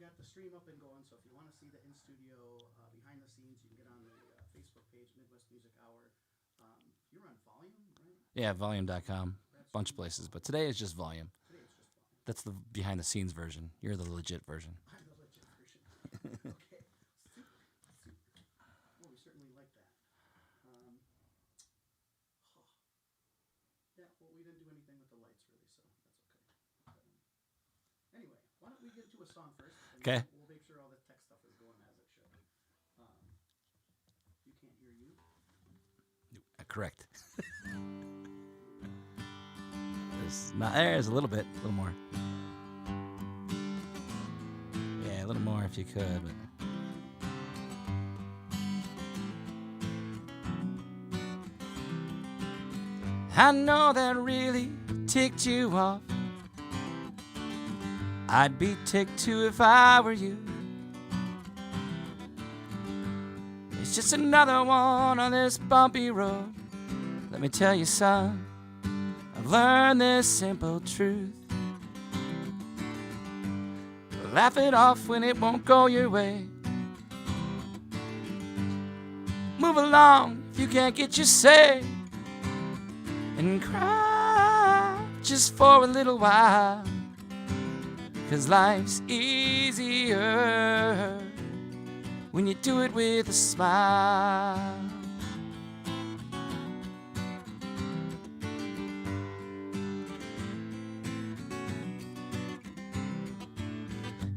got the stream up and going, so if you want to see the in studio behind the scenes, you can get on the Facebook page, Midwest Music Hour. You're on Volume, right? Yeah, volume.com. Bunch of places, but today is just volume. Today it's just Volume. That's the behind the scenes version. You're the legit version. I'm the legit version. Okay. Super. Well, we certainly like that. Yeah, well, we didn't do anything with the lights, really, so that's okay. Anyway, why don't we get to a song first? Okay. We'll make sure all the tech stuff is going as it should. You can't hear you. Correct. There's a little bit, a little more. Yeah, a little more if you could. But. I know that really ticked you off. I'd be ticked too if I were you. It's just another one on this bumpy road. Let me tell you, son, I've learned this simple truth. Laugh it off when it won't go your way. Move along if you can't get your say. And cry just for a little while. 'Cause life's easier when you do it with a smile.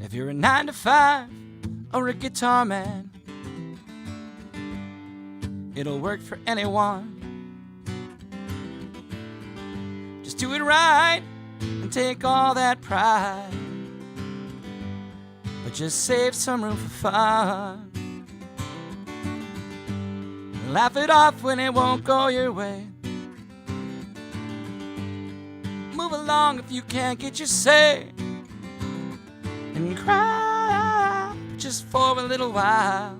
If you're a 9 to 5 or a guitar man, it'll work for anyone. Just do it right and take all that pride, but just save some room for fun. Laugh it off when it won't go your way. Move along if you can't get your say. And cry just for a little while.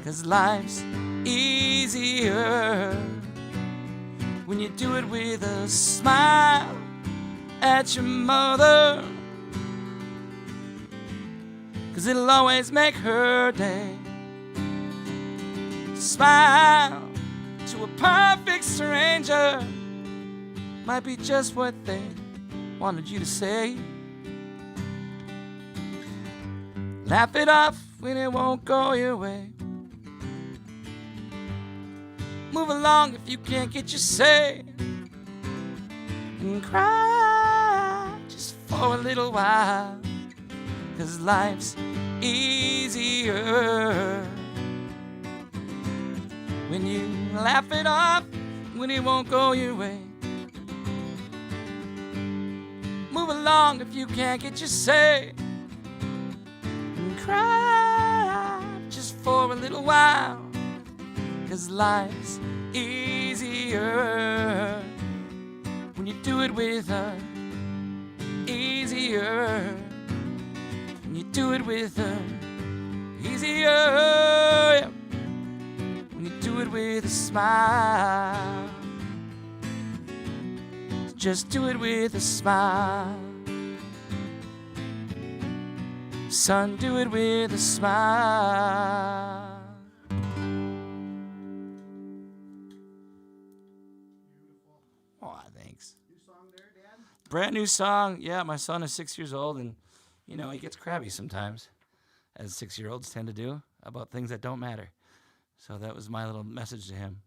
'Cause life's easier when you do it with a smile at your mother. 'Cause it'll always make her day. Smile to a perfect stranger might be just what they wanted you to say. Laugh it off when it won't go your way. Move along if you can't get your say. And cry just for a little while. 'Cause life's easier when you laugh it off when it won't go your way. Move along if you can't get your say. And cry just for a little while. 'Cause life's easier when you do it with her. Easier when you do it with her. Easier when you do it with a smile. Just do it with a smile. Son, do it with a smile. Beautiful. Oh, thanks. New song there, Dad? Brand new song. Yeah, my son is 6 years old, and, you know, he gets crabby sometimes, as 6-year-olds tend to do, about things that don't matter. So that was my little message to him.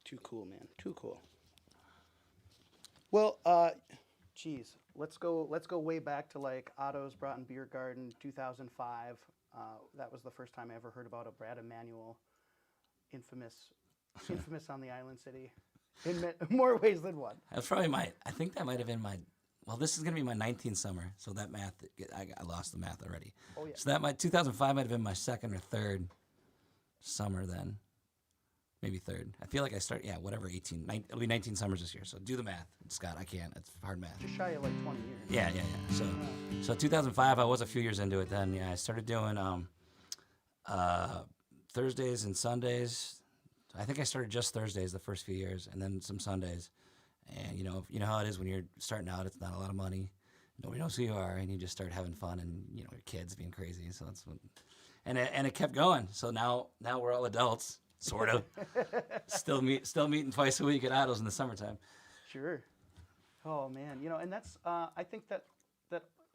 Too cool, man. Too cool. Well, geez, let's go way back to like Otto's Broughton Beer Garden, 2005. That was the first time I ever heard about a Brad Emanuel, infamous on the Island City, in more ways than one. That's probably I think that might have been well, this is going to be my 19th summer, so that math, I lost the math already. Oh, yeah. So 2005 might have been my second or third summer then. Maybe third. I feel like I start, whatever, 18. It'll be 19 summers this year, so do the math. Scott, I can't. It's hard math. Just shy of like 20 years. Yeah. So 2005, I was a few years into it then. Yeah, I started doing Thursdays and Sundays. I think I started just Thursdays the first few years, and then some Sundays. And you know how it is when you're starting out. It's not a lot of money, nobody knows who you are, and you just start having fun, and you know your kids being crazy. So that's what, and it kept going. So now we're all adults, sort of. still meeting twice a week at Otto's in the summertime. Sure. Oh man, you know, and that's I think that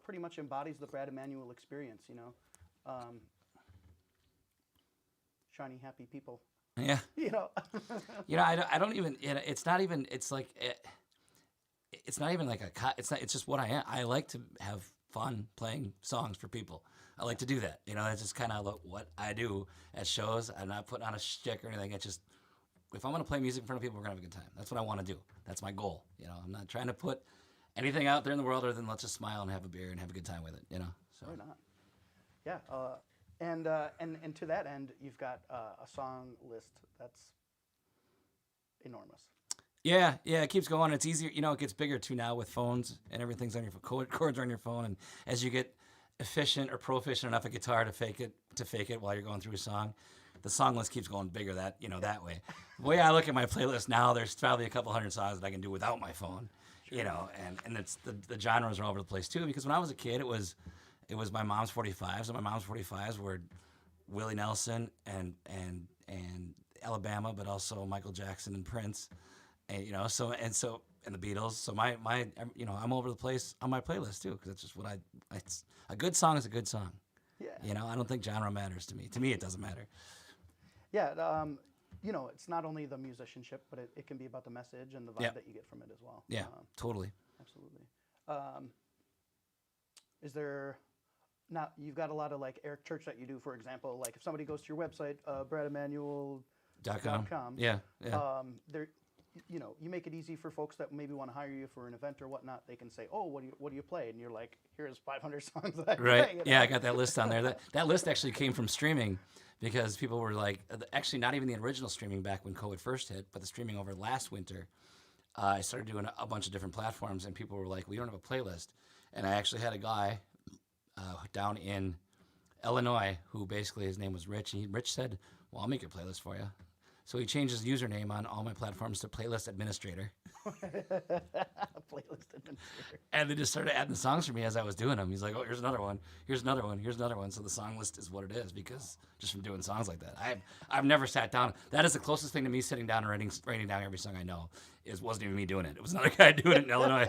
pretty much embodies the Brad Emanuel experience. You know, shiny, happy people. Yeah. You know. I don't even. It's not even. It's like. It's not even like it's just what I am. I like to have fun playing songs for people. I like to do that. You know, that's just kind of what I do at shows. I'm not putting on a shtick or anything. It's just, if I'm going to play music in front of people, we're going to have a good time. That's what I want to do. That's my goal. You know, I'm not trying to put anything out there in the world other than let's just smile and have a beer and have a good time with it, you know? So. Right on. Yeah. And to that end, you've got a song list that's enormous. Yeah, it keeps going. It's easier, it gets bigger too now with phones and everything's on your chords are on your phone. And as you get efficient or proficient enough at guitar to fake it while you're going through a song, the song list keeps going bigger that way. The way I look at my playlist now, there's probably a couple hundred songs that I can do without my phone, and it's the genres are all over the place too. Because when I was a kid, it was my mom's 45s, and my mom's 45s were Willie Nelson and Alabama, but also Michael Jackson and Prince. And, and the Beatles. So I'm over the place on my playlist too, because it's just it's a good song is a good song. Yeah. I don't think genre matters to me. To me, it doesn't matter. Yeah. It's not only the musicianship, but it can be about the message and the vibe that you get from it as well. Yeah, totally. Absolutely. Is there, now you've got a lot of like Eric Church that you do, for example, like if somebody goes to your website, brademanuel.com. Yeah. There, you make it easy for folks that maybe want to hire you for an event or whatnot. They can say, "Oh, what do you play?" And you're like, "Here's 500 songs that I play." Yeah, I got that list on there. That list actually came from streaming, because people were like, actually not even the original streaming back when COVID first hit, but the streaming over last winter. I started doing a bunch of different platforms, and people were like, "We don't have a playlist." And I actually had a guy down in Illinois who basically his name was Rich, and Rich said, "Well, I'll make your playlist for you." So he changed his username on all my platforms to Playlist Administrator. Playlist Administrator. And they just started adding the songs for me as I was doing them. He's like, "Oh, here's another one. Here's another one. Here's another one." So the song list is what it is, because just from doing songs like that. I've never sat down. That is the closest thing to me sitting down and writing down every song I know. Wasn't even me doing it. It was another guy doing it in Illinois.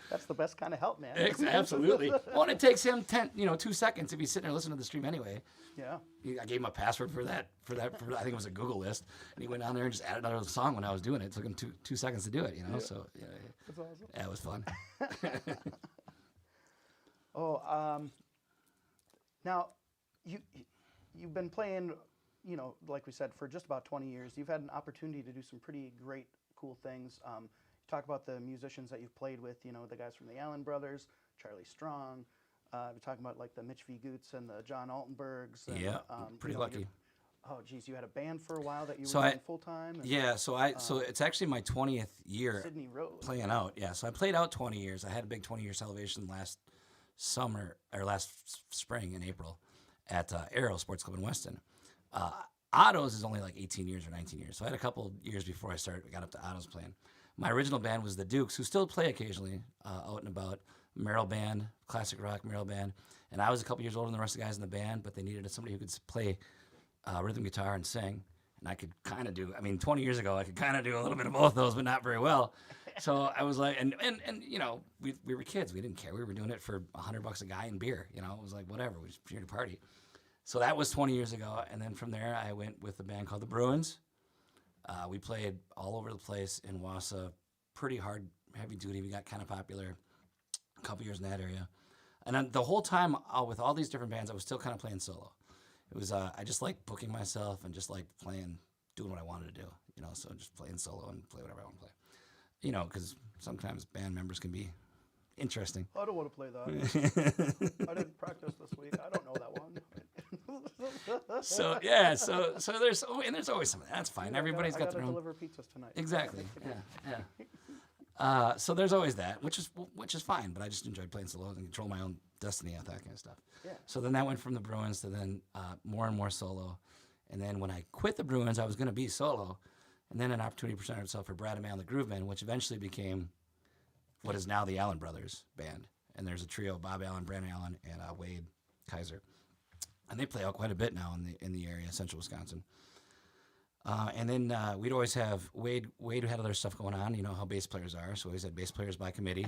That's the best kind of help, man. Absolutely. Well, and it takes him 2 seconds if he's sitting there listening to the stream anyway. Yeah. I gave him a password for that. I think it was a Google list, and he went down there and just added another song when I was doing it. It took him two seconds to do it, Yeah. So That's awesome. Yeah, it was fun. Now you've been playing, like we said, for just about 20 years. You've had an opportunity to do some pretty great, cool things. Talk about the musicians that you've played with, the guys from the Allen Brothers, Charlie Strong. We're talking about like the Mitch V. Goots and the John Altenbergs. And, Yeah, pretty lucky. Oh, geez, you had a band for a while that you So were doing full time. Yeah, so it's actually my 20th year Sydney Road playing out. Yeah, so I played out 20 years. I had a big 20-year celebration last spring in April at Arrow Sports Club in Weston. Otto's is only like 18 years or 19 years. So I had a couple years before I got up to Otto's playing. My original band was the Dukes, who still play occasionally out and about. Merrill band, classic rock Merrill band. And I was a couple years older than the rest of the guys in the band, but they needed somebody who could play rhythm guitar and sing. And I could kind of 20 years ago, I could kind of do a little bit of both of those, but not very well. So I was like, and we were kids. We didn't care. We were doing it for $100 a guy and beer. It was like, whatever. We just here to party. So that was 20 years ago. And then from there, I went with a band called the Bruins. We played all over the place in Wausau, pretty hard, heavy duty. We got kind of popular a couple years in that area. And then the whole time with all these different bands, I was still kind of playing solo. It was, I just liked booking myself and just like doing what I wanted to do, so just playing solo and play whatever I want to play. Because sometimes band members can be interesting. I don't want to play that. I didn't practice this week. I don't know that one. So there's always something. That's fine. Everybody's got their own. Deliver pizzas tonight. Exactly. Yeah. So there's always that, which is fine. But I just enjoyed playing solo and control my own destiny at that kind of stuff. Yeah. So then that went from the Bruins to then more and more solo, and then when I quit the Bruins, I was going to be solo, and then an opportunity presented itself for Brad Emanuel, the Groove Band, which eventually became what is now the Allen Brothers band. And there's a trio: Bob Allen, Brandon Allen, and Wade Kaiser. And they play out quite a bit now in the area, central Wisconsin. And then we'd always have Wade. Wade had other stuff going on. You know how bass players are, so we always had bass players by committee.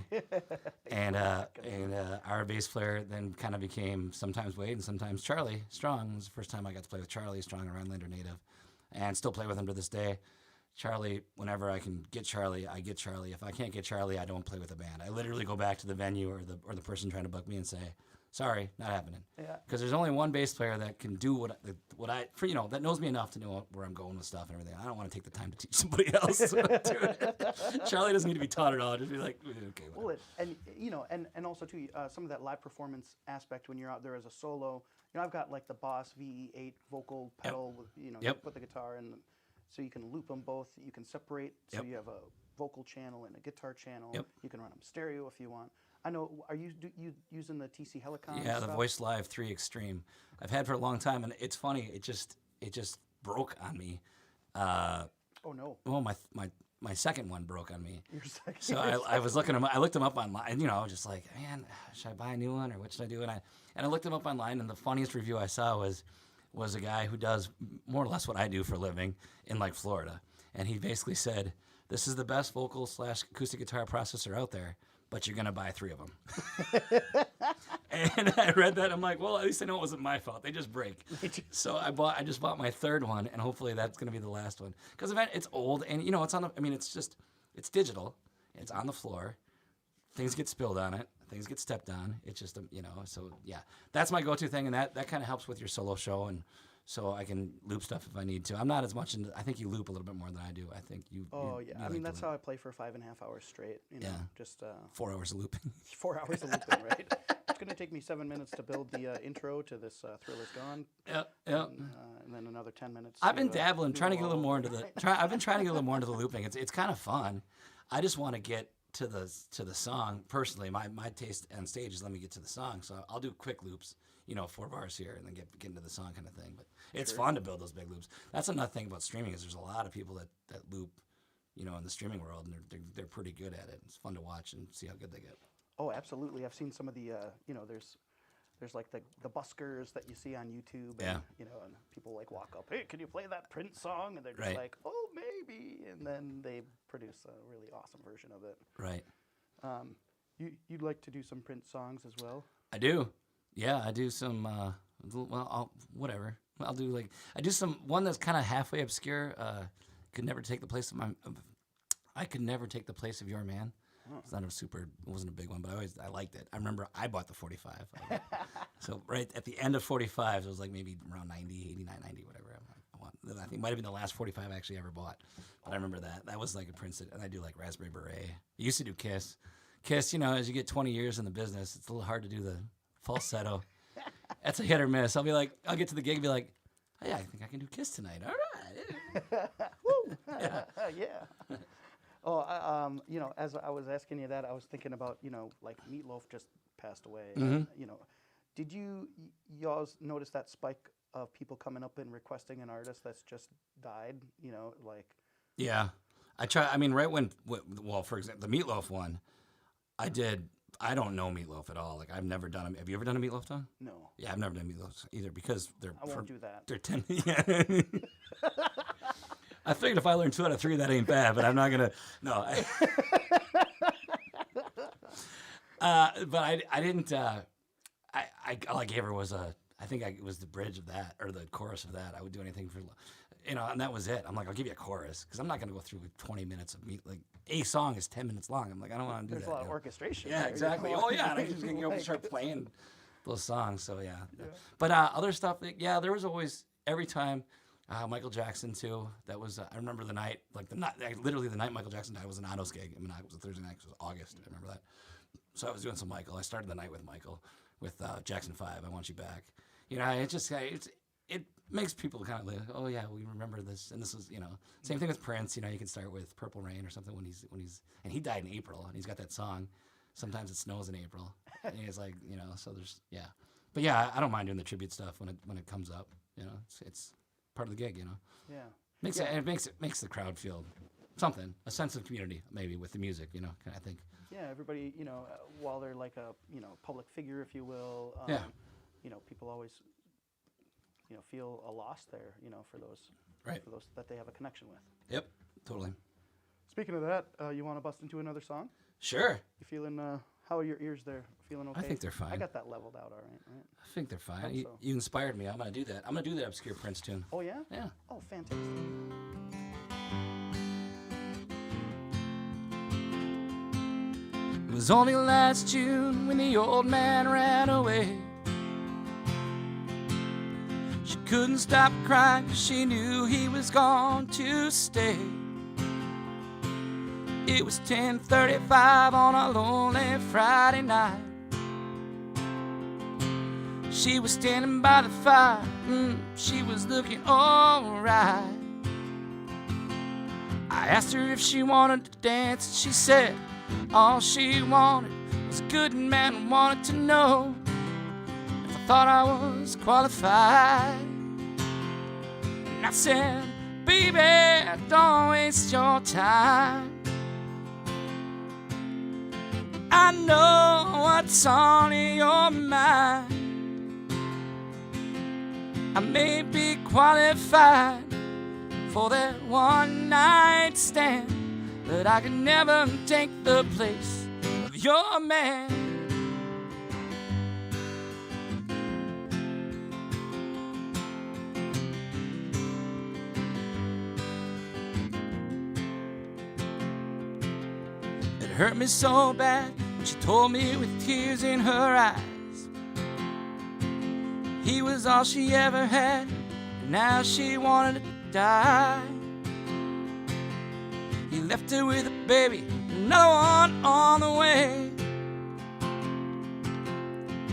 and our bass player then kind of became sometimes Wade and sometimes Charlie Strong. It was the first time I got to play with Charlie Strong, a Rhinelander native, and still play with him to this day. Charlie, whenever I can get Charlie, I get Charlie. If I can't get Charlie, I don't play with the band. I literally go back to the venue or the person trying to book me and say, sorry, not happening. Yeah. Because there's only one bass player that can do what that knows me enough to know where I'm going with stuff and everything. I don't want to take the time to teach somebody else to do it. Charlie doesn't need to be taught at all. Just be like, okay. Whatever. Well, and also too, some of that live performance aspect when you're out there as a solo. You know, I've got like the Boss VE8 vocal pedal. With, you put the guitar in, so you can loop them both. You can separate, so you have a vocal channel and a guitar channel. You can run them stereo if you want. I know. Are you using the TC Helicon? Yeah, stuff? the Voice Live 3 Extreme. I've had for a long time, and it's funny. It just broke on me. Oh no. Well, my second one broke on me. Your second. So I was looking them. I looked them up online. You know, just like, man, should I buy a new one or what should I do? And I looked them up online, and the funniest review I saw was a guy who does more or less what I do for a living in like Florida, and he basically said, "This is the best vocal / acoustic guitar processor out there, but you're going to buy 3 of them." And I read that. I'm like, well, at least I know it wasn't my fault. They just break. So I just bought my 3rd one, and hopefully that's going to be the last one. Because it's old, and, you know, it's digital. It's on the floor. Things get spilled on it. Things get stepped on. It's just, so, yeah. That's my go-to thing, and that kind of helps with your solo show, and so I can loop stuff if I need to. I'm not as much into. I think you loop a little bit more than I do. I think you. Oh yeah, I mean that's how I play for 5.5 hours straight. You know, just 4 hours of looping. 4 hours of looping, right? It's going to take me 7 minutes to build the intro to this "Thriller's Gone." Yep. And then another 10 minutes. I've been dabbling, trying to get a little more into the. I've been trying to get a little more into the looping. It's kind of fun. I just want to get to the song personally. My taste on stage is let me get to the song, so I'll do quick loops. 4 bars here, and then get into the song kind of thing. But it's fun to build those big loops. That's another thing about streaming is there's a lot of people that loop, in the streaming world, and they're pretty good at it. It's fun to watch and see how good they get. Oh, absolutely. I've seen some of the, there's like the buskers that you see on YouTube. And, and people like walk up, hey, can you play that Prince song? And they're just like, oh, maybe. And then they produce a really awesome version of it. Right. You'd like to do some Prince songs as well? I do. Yeah, I do some. Whatever. I do some one that's kind of halfway obscure. Could never take the place of I could never take the place of your man. Oh. It's not it wasn't a big one, but I liked it. I remember I bought the 45. So right at the end of 45, it was like maybe around 90, 89, 90, whatever. I think it might have been the last 45 I actually ever bought. But I remember that. That was like a Prince. And I do like Raspberry Beret. I used to do Kiss. Kiss, as you get 20 years in the business, it's a little hard to do the falsetto. That's a hit or miss. I'll get to the gig and be like, oh, yeah, I think I can do Kiss tonight. All right. Woo. Yeah. Oh, as I was asking you that, I was thinking about, like Meatloaf just passed away. Mm-hmm. Did you all notice that spike of people coming up and requesting an artist that's just died? Yeah. Right when, for example, the Meatloaf one, I don't know Meatloaf at all. Like, I've never done them. Have you ever done a Meatloaf song? No. Yeah, I've never done Meatloaf either because I won't do that. They're 10. Yeah. I figured if I learn 2 out of 3, that ain't bad, but I'm not going to. No. But I didn't. All I gave her was it was the bridge of that or the chorus of that. I would do anything for, and that was it. I'm like, I'll give you a chorus because I'm not going to go through 20 minutes of me. Like, a song is 10 minutes long. I'm like, I don't want to do that. There's a lot of orchestration. Yeah, exactly. Oh, yeah. And I just start playing those songs. So, yeah. But other stuff, there was always, every time, Michael Jackson, too. That was, I remember the night, literally the night Michael Jackson died was an Otto's gig. It was a Thursday night. It was August. I remember that. So I was doing some Michael. I started the night with Michael, with Jackson 5, I Want You Back. It makes people kind of like, oh yeah, we remember this, and this was, same thing with Prince. You can start with Purple Rain or something when he's, and he died in April, and he's got that song. Sometimes it snows in April, and he's like, so there's, yeah, but yeah, I don't mind doing the tribute stuff when it comes up. It's part of the gig. Yeah, it makes the crowd feel something, a sense of community, maybe with the music, I think. Yeah, everybody, while they're like a, public figure, if you will, Yeah. People always, feel a loss there, Right. for those that they have a connection with. Yep, totally. Speaking of that, you want to bust into another song? Sure. You feeling, how are your ears there? Feeling okay? I think they're fine. I got that leveled out all right? I think they're fine. Hope You, so. you inspired me. I'm going to do that. I'm going to do that obscure Prince tune. Oh, yeah? Yeah. Oh, fantastic. It was only last June when the old man ran away. She couldn't stop crying 'cause she knew he was gone to stay. It was 10:35 on a lonely Friday night. She was standing by the fire, she was looking alright. I asked her if she wanted to dance, and she said all she wanted was a good man who wanted to know if I thought I was qualified. And I said, baby, don't waste your time. I know what's on your mind. I may be qualified for that one night stand, but I can never take the place of your man. It hurt me so bad when she told me with tears in her eyes he was all she ever had, and now she wanted to die. He left her with a baby, another one on the way.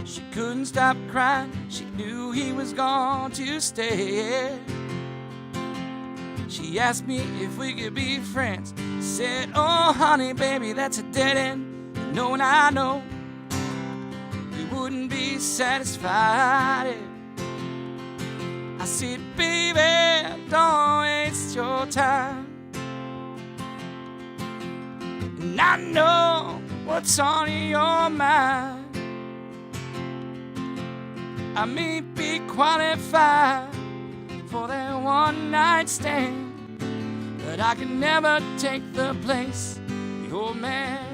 She couldn't stop crying, she knew he was gone to stay. She asked me if we could be friends. I said, oh honey, baby, that's a dead end. You know and I know we wouldn't be satisfied. I said, baby, don't waste your time. And I know what's on your mind. I may be qualified for that one night stand, but I can never take the place of your man.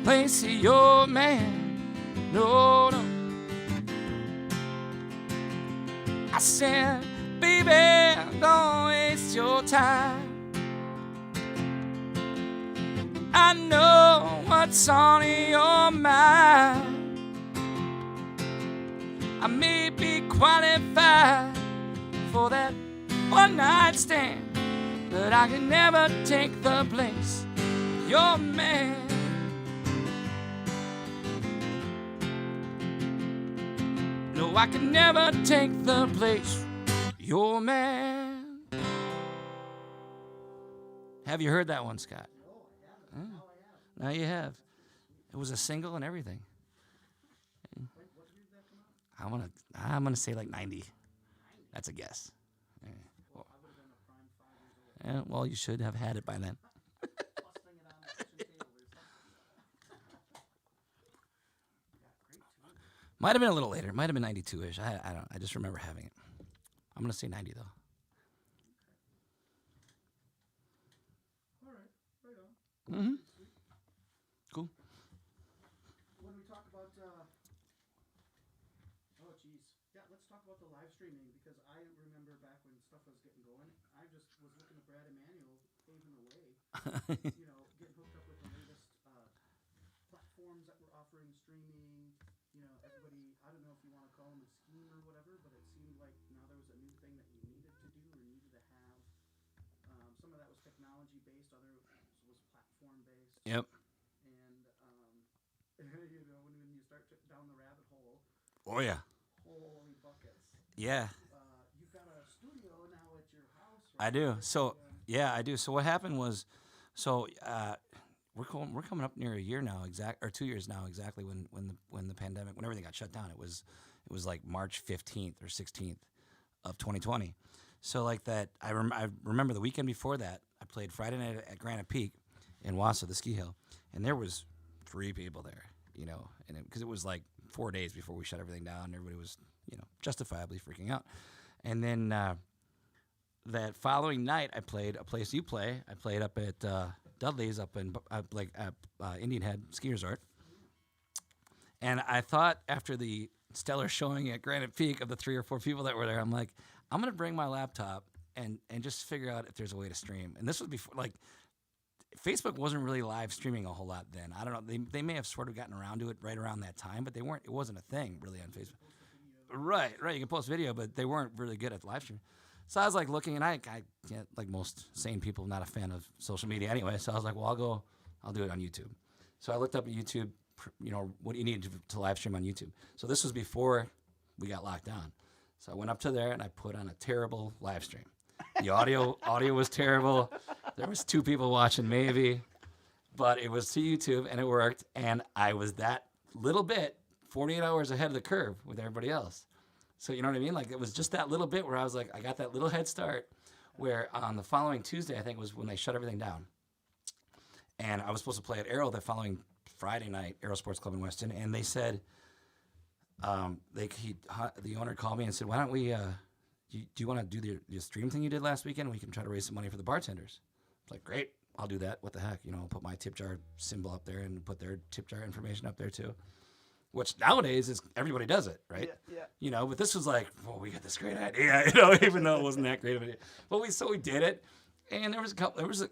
Place of your man, no, no. I said, baby, don't waste your time. I know what's on your mind. I may be qualified for that one night stand, but I can never take the place of your man. No, I can never take the place of your man. Have you heard that one, Scott? No, I haven't. Now you have. It was a single and everything. I'm gonna say like 90. That's a guess. Yeah, well, you should have had it by then. Might have been a little later. Might have been 92-ish. I don't. I just remember having it. I'm gonna say 90 though. All right, right on. Mm-hmm. Cool. When we talk about, oh geez, yeah, let's talk about the live streaming, because I remember back when stuff was getting going, I just was looking at Brad Emanuel paving the way, getting hooked up with the latest platforms that were offering streaming. Everybody, I don't know if you want to call them a scheme or whatever, but it seemed like now there was a new thing that you needed to do or needed to have. Some of that was technology based, other was platform based. Yep. And when you start down the rabbit hole, Oh yeah. holy buckets. Yeah. You've got a studio now at your house. I do. So yeah, I do. So what happened was, we're coming up near a year now, 2 years now exactly when the pandemic, when everything got shut down. It was like March 15th or 16th of 2020. So like that, I remember the weekend before that, I played Friday night at Granite Peak in Wausau, the ski hill, and there was 3 people there, you know, and because it was like 4 days before we shut everything down, and everybody was, you know, justifiably freaking out. And then that following night, I played a place you play. I played up at Dudley's up in Indian Head Ski Resort. And I thought after the stellar showing at Granite Peak of the 3 or 4 people that were there, I'm like, I'm going to bring my laptop and just figure out if there's a way to stream. And this was before, like, Facebook wasn't really live streaming a whole lot then. I don't know. They may have sort of gotten around to it right around that time, but it wasn't a thing really on Facebook. Right. You can post video, but they weren't really good at live stream. So I was like looking, and I can't, like most sane people, not a fan of social media anyway. So I was like, well, I'll do it on YouTube. So I looked up at YouTube, you know, what do you need to live stream on YouTube? So this was before we got locked down. So I went up to there and I put on a terrible live stream. The audio was terrible. There was 2 people watching maybe, but it was to YouTube and it worked. And I was that little bit 48 hours ahead of the curve with everybody else. So you know what I mean? Like it was just that little bit where I was like, I got that little head start where on the following Tuesday, I think was when they shut everything down. And I was supposed to play at Arrow the following Friday night, Arrow Sports Club in Weston. And they said, the owner called me and said, why don't we, do you want to do the stream thing you did last weekend? We can try to raise some money for the bartenders. I was like, great, I'll do that. What the heck? You know, I'll put my tip jar symbol up there and put their tip jar information up there too. Which nowadays is everybody does it, right? Yeah. You know, but this was like, well, we got this great idea, you know, even though it wasn't that great of an idea. But we did it. And there was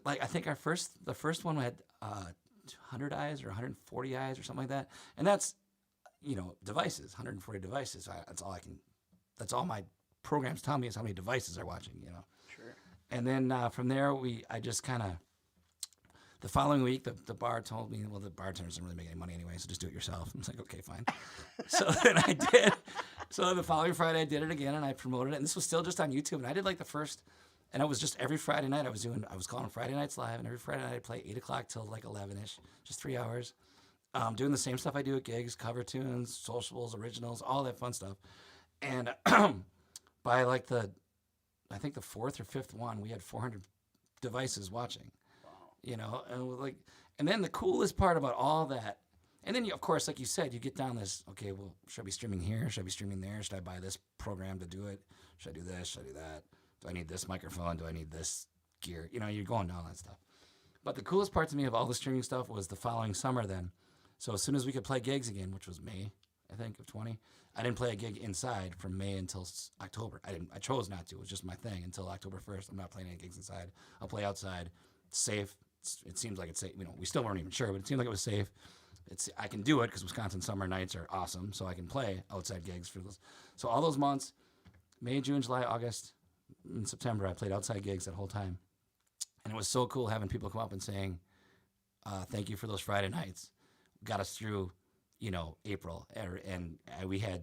I think the first one had 100 eyes or 140 eyes or something like that. And that's, you know, devices, 140 devices. That's all my programs tell me is how many devices they're watching, you know. Sure. And then from there, I just kind of, the following week, the bar told me, well, the bartenders don't really make any money anyway, so just do it yourself. I was like, okay, fine. So then I did. So the following Friday, I did it again, and I promoted it. And this was still just on YouTube. And I did like the first, and it was just every Friday night I was calling Friday Nights Live, and every Friday night I'd play 8 o'clock till like 11-ish, just 3 hours. Doing the same stuff I do at gigs, cover tunes, sociables, originals, all that fun stuff. And by like I think the 4th or 5th one, we had 400 devices watching. You know, and then the coolest part about all that, and then of course, like you said, you get down this, okay, well, should I be streaming here? Should I be streaming there? Should I buy this program to do it? Should I do this? Should I do that? Do I need this microphone? Do I need this gear? You know, you're going down that stuff. But the coolest part to me of all the streaming stuff was the following summer then. So as soon as we could play gigs again, which was May, I think, of 20, I didn't play a gig inside from May until October. I chose not to. It was just my thing until October 1st. I'm not playing any gigs inside. I'll play outside. It's safe. It seems like it's safe. You know, we still weren't even sure, but it seemed like it was safe. I can do it because Wisconsin summer nights are awesome, so I can play outside gigs for those. So all those months, May, June, July, August, and September, I played outside gigs that whole time. And it was so cool having people come up and saying, thank you for those Friday nights. Got us through, you know, April. And we had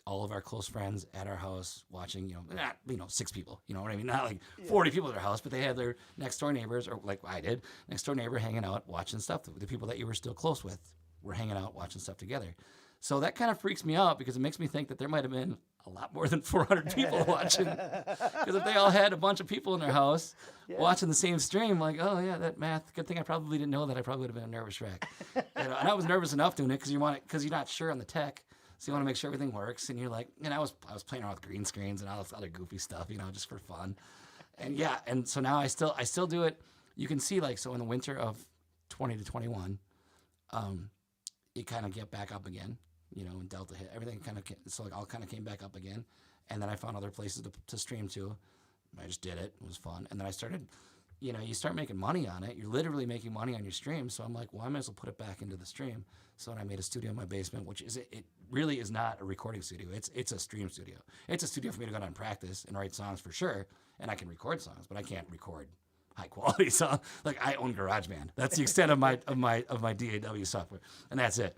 all of our close friends at our house watching, not, 6 people, you know what I mean? Not like 40 people at our house, but they had their next door neighbors, or like I did, next door neighbor hanging out, watching stuff. The people that you were still close with were hanging out, watching stuff together. So that kind of freaks me out because it makes me think that there might have been a lot more than 400 people watching. Because if they all had a bunch of people in their house watching the same stream, like, oh yeah, that math, good thing I probably didn't know that. I probably would have been a nervous wreck. And I was nervous enough doing it because you're not sure on the tech. So you want to make sure everything works, and you're like, and I was playing around with green screens and all this other goofy stuff, just for fun. And and so now I still do it. You can see, like, so in the winter of 20 to 21, it kind of get back up again, and Delta hit everything all kind of came back up again, and then I found other places to stream to. I just did it. It was fun, and then I started. You start making money on it. You're literally making money on your stream. So I'm like, well, I might as well put it back into the stream. So then I made a studio in my basement, which it really is not a recording studio. It's a stream studio. It's a studio for me to go down and practice and write songs for sure. And I can record songs, but I can't record high quality songs. Like, I own GarageBand. That's the extent of my DAW software, and that's it.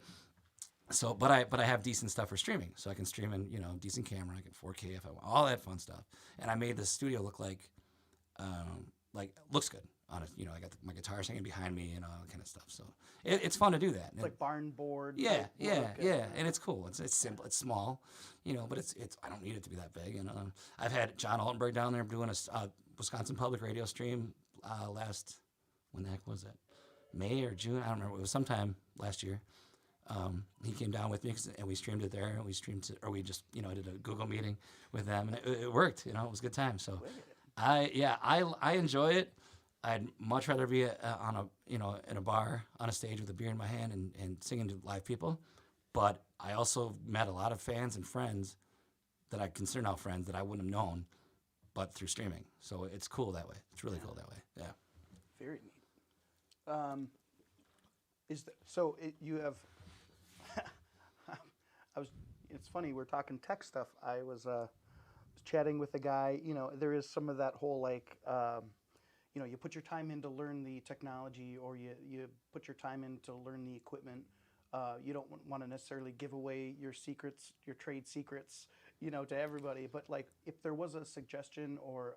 So, but I have decent stuff for streaming. So I can stream in decent camera. I get 4K if I want, all that fun stuff. And I made the studio look like looks good. on a, I got my guitar singing behind me and all that kind of stuff. So it's fun to do that. It's like barn board. Yeah, type yeah, look. yeah, and it's cool. It's simple. It's small, but it's I don't need it to be that big. And I've had John Altenberg down there doing a Wisconsin Public Radio stream last, when the heck was it? May or June? I don't remember. It was sometime last year. He came down with me and we streamed it there. And we streamed it, or we just did a Google meeting with them, and it worked. It was a good time. So I enjoy it. I'd much rather be on a in a bar on a stage with a beer in my hand and singing to live people. But I also met a lot of fans and friends that I consider now friends that I wouldn't have known, but through streaming. So it's cool that way. It's really cool that way. Yeah. Very neat. You have? It's funny. We're talking tech stuff. I was chatting with a guy. There is some of that whole like. You put your time in to learn the technology, or you put your time in to learn the equipment. You don't want to necessarily give away your secrets, your trade secrets, to everybody. But like, if there was a suggestion or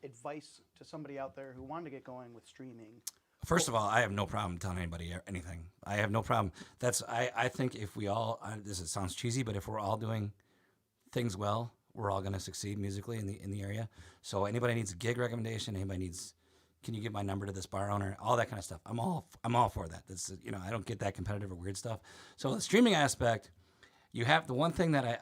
advice to somebody out there who wanted to get going with streaming. First of all, I have no problem telling anybody anything. I have no problem. I think if we all, sounds cheesy, but if we're all doing things well, we're all going to succeed musically in the area. So anybody needs a gig recommendation, anybody needs, can you give my number to this bar owner, all that kind of stuff. I'm all for that. That's I don't get that competitive or weird stuff. So the streaming aspect, you have the one thing that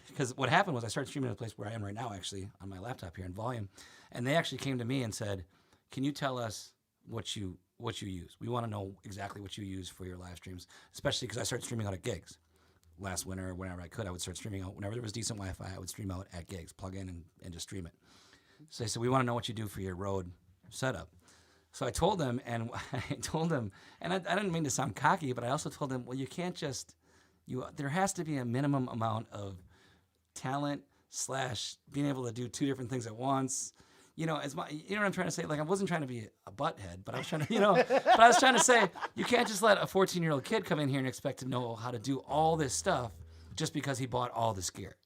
because what happened was I started streaming at a place where I am right now, actually on my laptop here in Volume, and they actually came to me and said, "Can you tell us what you use? We want to know exactly what you use for your live streams, especially because I started streaming out at gigs." Last winter or whenever I could, I would start streaming out. Whenever there was decent Wi-Fi, I would stream out at gigs, plug in and just stream it. So they said, "We want to know what you do for your road setup." So I told them, and I didn't mean to sound cocky, but I also told them, well, you can't just, there has to be a minimum amount of talent / being able to do two different things at once. You know what I'm trying to say? Like, I wasn't trying to be a butthead, but I was trying to, but I was trying to say, you can't just let a 14-year-old kid come in here and expect to know how to do all this stuff just because he bought all this gear.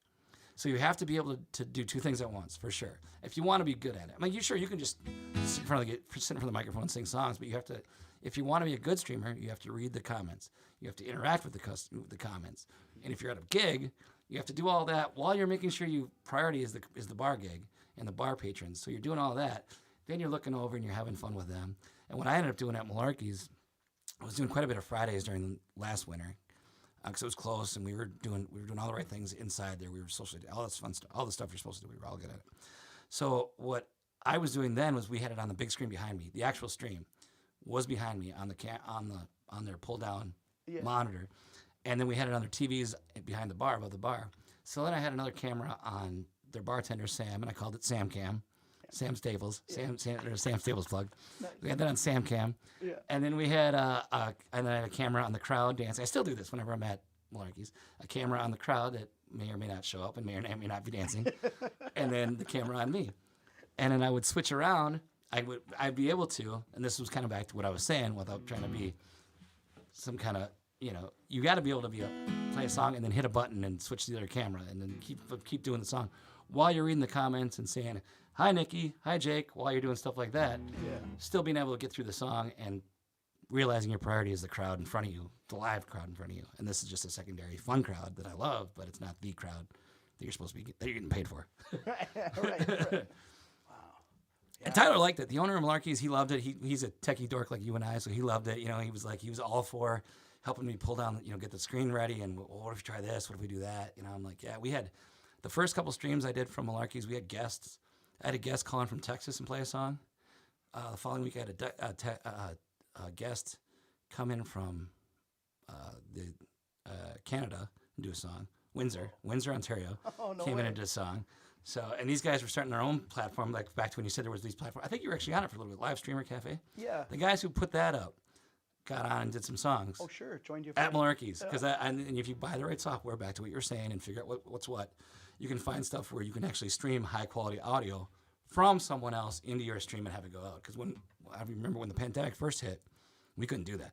So you have to be able to do two things at once, for sure. If you want to be good at it. I mean, you can just sit in front of the microphone and sing songs, but you have to, if you want to be a good streamer, you have to read the comments. You have to interact with the comments. And if you're at a gig, you have to do all that while you're making sure priority is the bar gig and the bar patrons. So you're doing all that. Then you're looking over and you're having fun with them. And what I ended up doing at Malarkey's, I was doing quite a bit of Fridays during last winter because it was close and we were doing all the right things inside there. We were socially, all this fun stuff, all the stuff you're supposed to do. We were all good at it. So what I was doing then was we had it on the big screen behind me. The actual stream was behind me on on their pull down monitor, and then we had it on their TVs behind the bar, above the bar. So then I had another camera on their bartender Sam, and I called it Sam Cam. Sam Staples, Sam Staples plug. Nice. We had that on Sam Cam, and then we had a camera on the crowd dancing. I still do this whenever I'm at Malarkey's. A camera on the crowd that may or may not show up and may or may not be dancing, and then the camera on me. And then I would switch around. I'd be able to, and this was kind of back to what I was saying, without trying to be some kind of, you got to be able to play a song and then hit a button and switch to the other camera and then keep doing the song while you're reading the comments and saying, "Hi, Nikki. Hi, Jake," while you're doing stuff like that. Yeah. Still being able to get through the song and realizing your priority is the crowd in front of you, the live crowd in front of you. And this is just a secondary fun crowd that I love, but it's not the crowd that you're supposed to be, that you're getting paid for. Right. Yeah. And Tyler liked it. The owner of Malarkey's, he loved it. He's a techie dork like you and I, so he loved it. He was all for helping me pull down, get the screen ready. And what if we try this? What if we do that? I'm like, yeah. We had the first couple streams I did from Malarkey's. We had guests. I had a guest calling from Texas and play a song. The following week, I had a guest come in from Canada and do a song. Windsor, Ontario, came in and did a song. So, and these guys were starting their own platform, like back to when you said there was these platforms. I think you were actually on it for a little bit, Live Streamer Cafe. Yeah. The guys who put that up got on and did some songs. Oh, sure. Joined you. At Malarkey's. Because and if you buy the right software, back to what you were saying, and figure out what's what, you can find stuff where you can actually stream high-quality audio from someone else into your stream and have it go out. Because I remember when the pandemic first hit, we couldn't do that.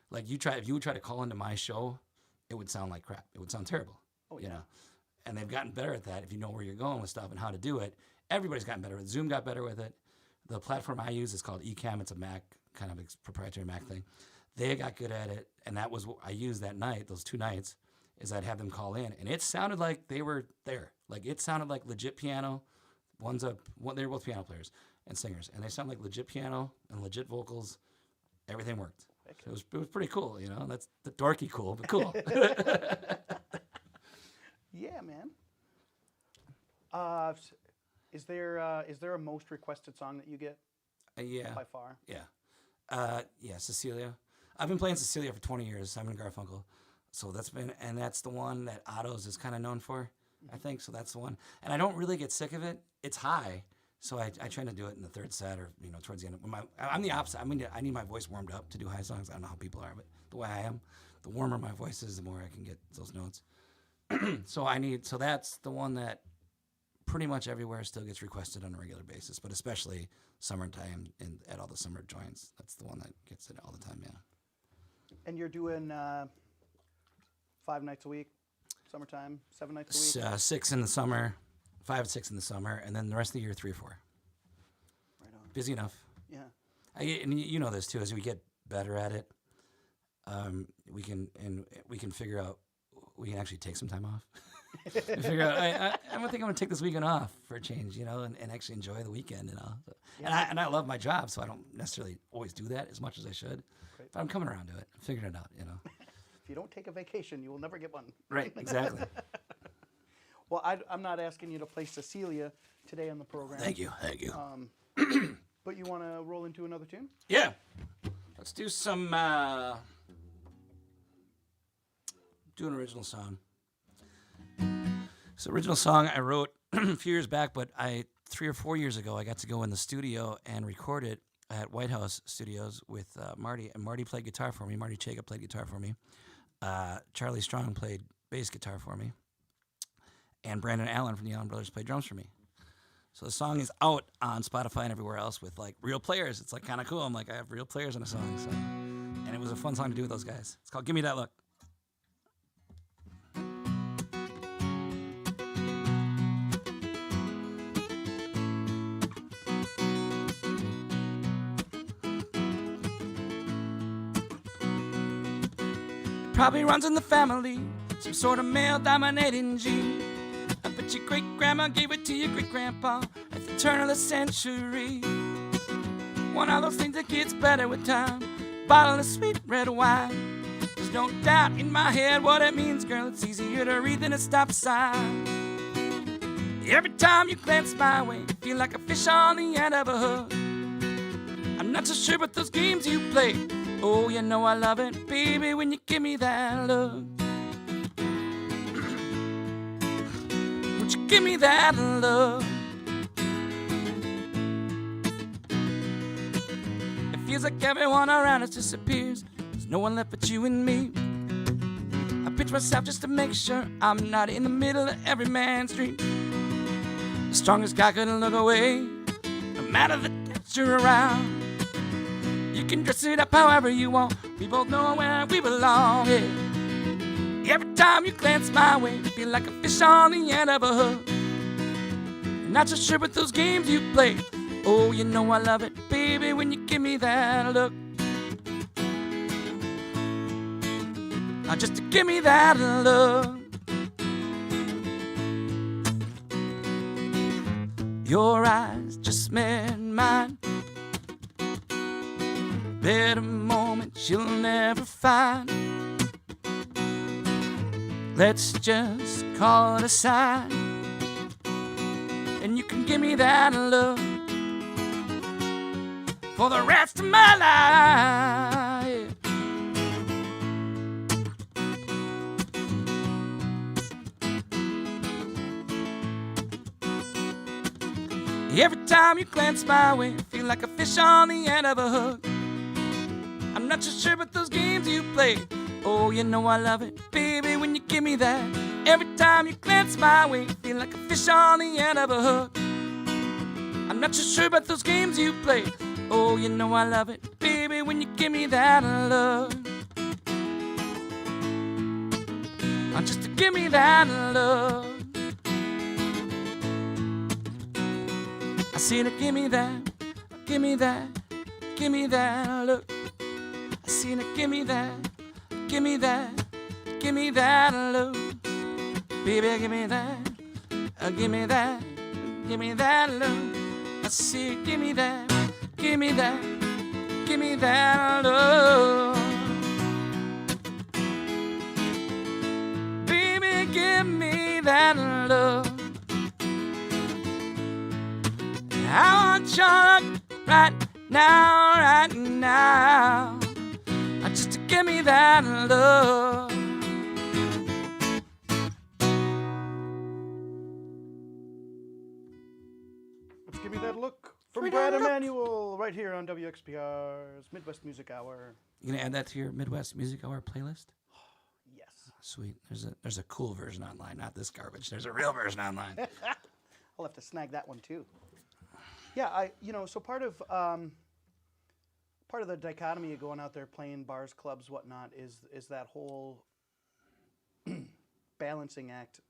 Like, if you would try to call into my show, it would sound like crap. It would sound terrible. Oh, yeah. And they've gotten better at that if you know where you're going with stuff and how to do it. Everybody's gotten better with it. Zoom got better with it. The platform I use is called Ecamm. It's a Mac, kind of proprietary Mac thing. They got good at it, and that was what I used that night, those 2 nights, is I'd have them call in, and it sounded like they were there. Like, it sounded like legit piano. They were both piano players and singers, and they sound like legit piano and legit vocals. Everything worked. So it was pretty cool, you know. That's the dorky cool, but cool. Yeah, man. Is there a most requested song that you get Yeah. by far? Yeah. Yeah, Cecilia. I've been playing Cecilia for 20 years, Simon & Garfunkel. So that's the one that Otto's is kind of known for, I think. So that's the one. And I don't really get sick of it. It's high. So I try to do it in the third set or, towards the end. I'm the opposite. I need my voice warmed up to do high songs. I don't know how people are, but the way I am, the warmer my voice is, the more I can get those notes. So that's the one that pretty much everywhere still gets requested on a regular basis, but especially summertime at all the summer joints. That's the one that gets it all the time, yeah. And you're doing 5 nights a week, summertime, 7 nights a week? 6 in the summer, 5 6 in the summer, and then the rest of the year 3 or 4. Right on. Busy enough. Yeah. And you know this too. As we get better at it, we can figure out. We can actually take some time off. Figure out. I think I'm gonna take this weekend off for a change, and actually enjoy the weekend and all. So, Yeah. and I love my job, so I don't necessarily always do that as much as I should. Great. But I'm coming around to it. I'm figuring it out. If you don't take a vacation, you will never get one. Right. Exactly. Well, I'm not asking you to play Cecilia today on the program. Thank you. Thank you. But you want to roll into another tune? Yeah. Let's do some. Do an original song. It's an original song I wrote a few years back, but 3 or 4 years ago, I got to go in the studio and record it at White House Studios with Marty. And Marty played guitar for me. Marty Chega played guitar for me. Charlie Strong played bass guitar for me. And Brandon Allen from the Allen Brothers played drums for me. So the song is out on Spotify and everywhere else with real players. It's kind of cool. I'm I have real players in a song. So. And it was a fun song to do with those guys. It's called Give Me That Look. Probably runs in the family, some sort of male-dominating gene. I bet your great-grandma gave it to your great-grandpa at the turn of the century. One of those things that gets better with time, bottle of sweet red wine. There's no doubt in my head what it means, girl. It's easier to read than a stop sign. Every time you glance my way, I feel like a fish on the end of a hook. I'm not so sure about those games you play. Oh, I love it, baby, when you give me that look. Won't you give me that look? It feels like everyone around us disappears. There's no one left but you and me. I pinch myself just to make sure I'm not in the middle of every man's dream. The strongest guy couldn't look away, no matter the depth you're around. You can dress it up however you want. We both know where we belong. Yeah. Every time you glance my way, I feel like a fish on the end of a hook. I'm not so sure about those games you play. Oh, I love it, baby, when you give me that look. Just to give me that look. Your eyes just met mine. Better moment you'll never find. Let's just call it a sign, and you can give me that look for the rest of my life. Every time you glance my way, I feel like a fish on the end of a hook. I'm not so sure about those games you play. Oh, I love it, baby, when you give me that. Every time you glance my way, I feel like a fish on the end of a hook. I'm not so sure about those games you play. Oh, I love it, baby, when you give me that look. Just to give me that look. I see to give me that give me that look. I seen it, give me that look. Baby, give me that look. I see it, give me that look. Baby, give me that look. I want your look right now. Just to give me that look. Let's give me that look from Brad Emanuel right here on WXPR's Midwest Music Hour. You gonna add that to your Midwest Music Hour playlist? Yes. Sweet. There's a cool version online, not this garbage. There's a real version online. I'll have to snag that one too. Yeah, so part of the dichotomy of going out there playing bars, clubs, whatnot is that whole balancing act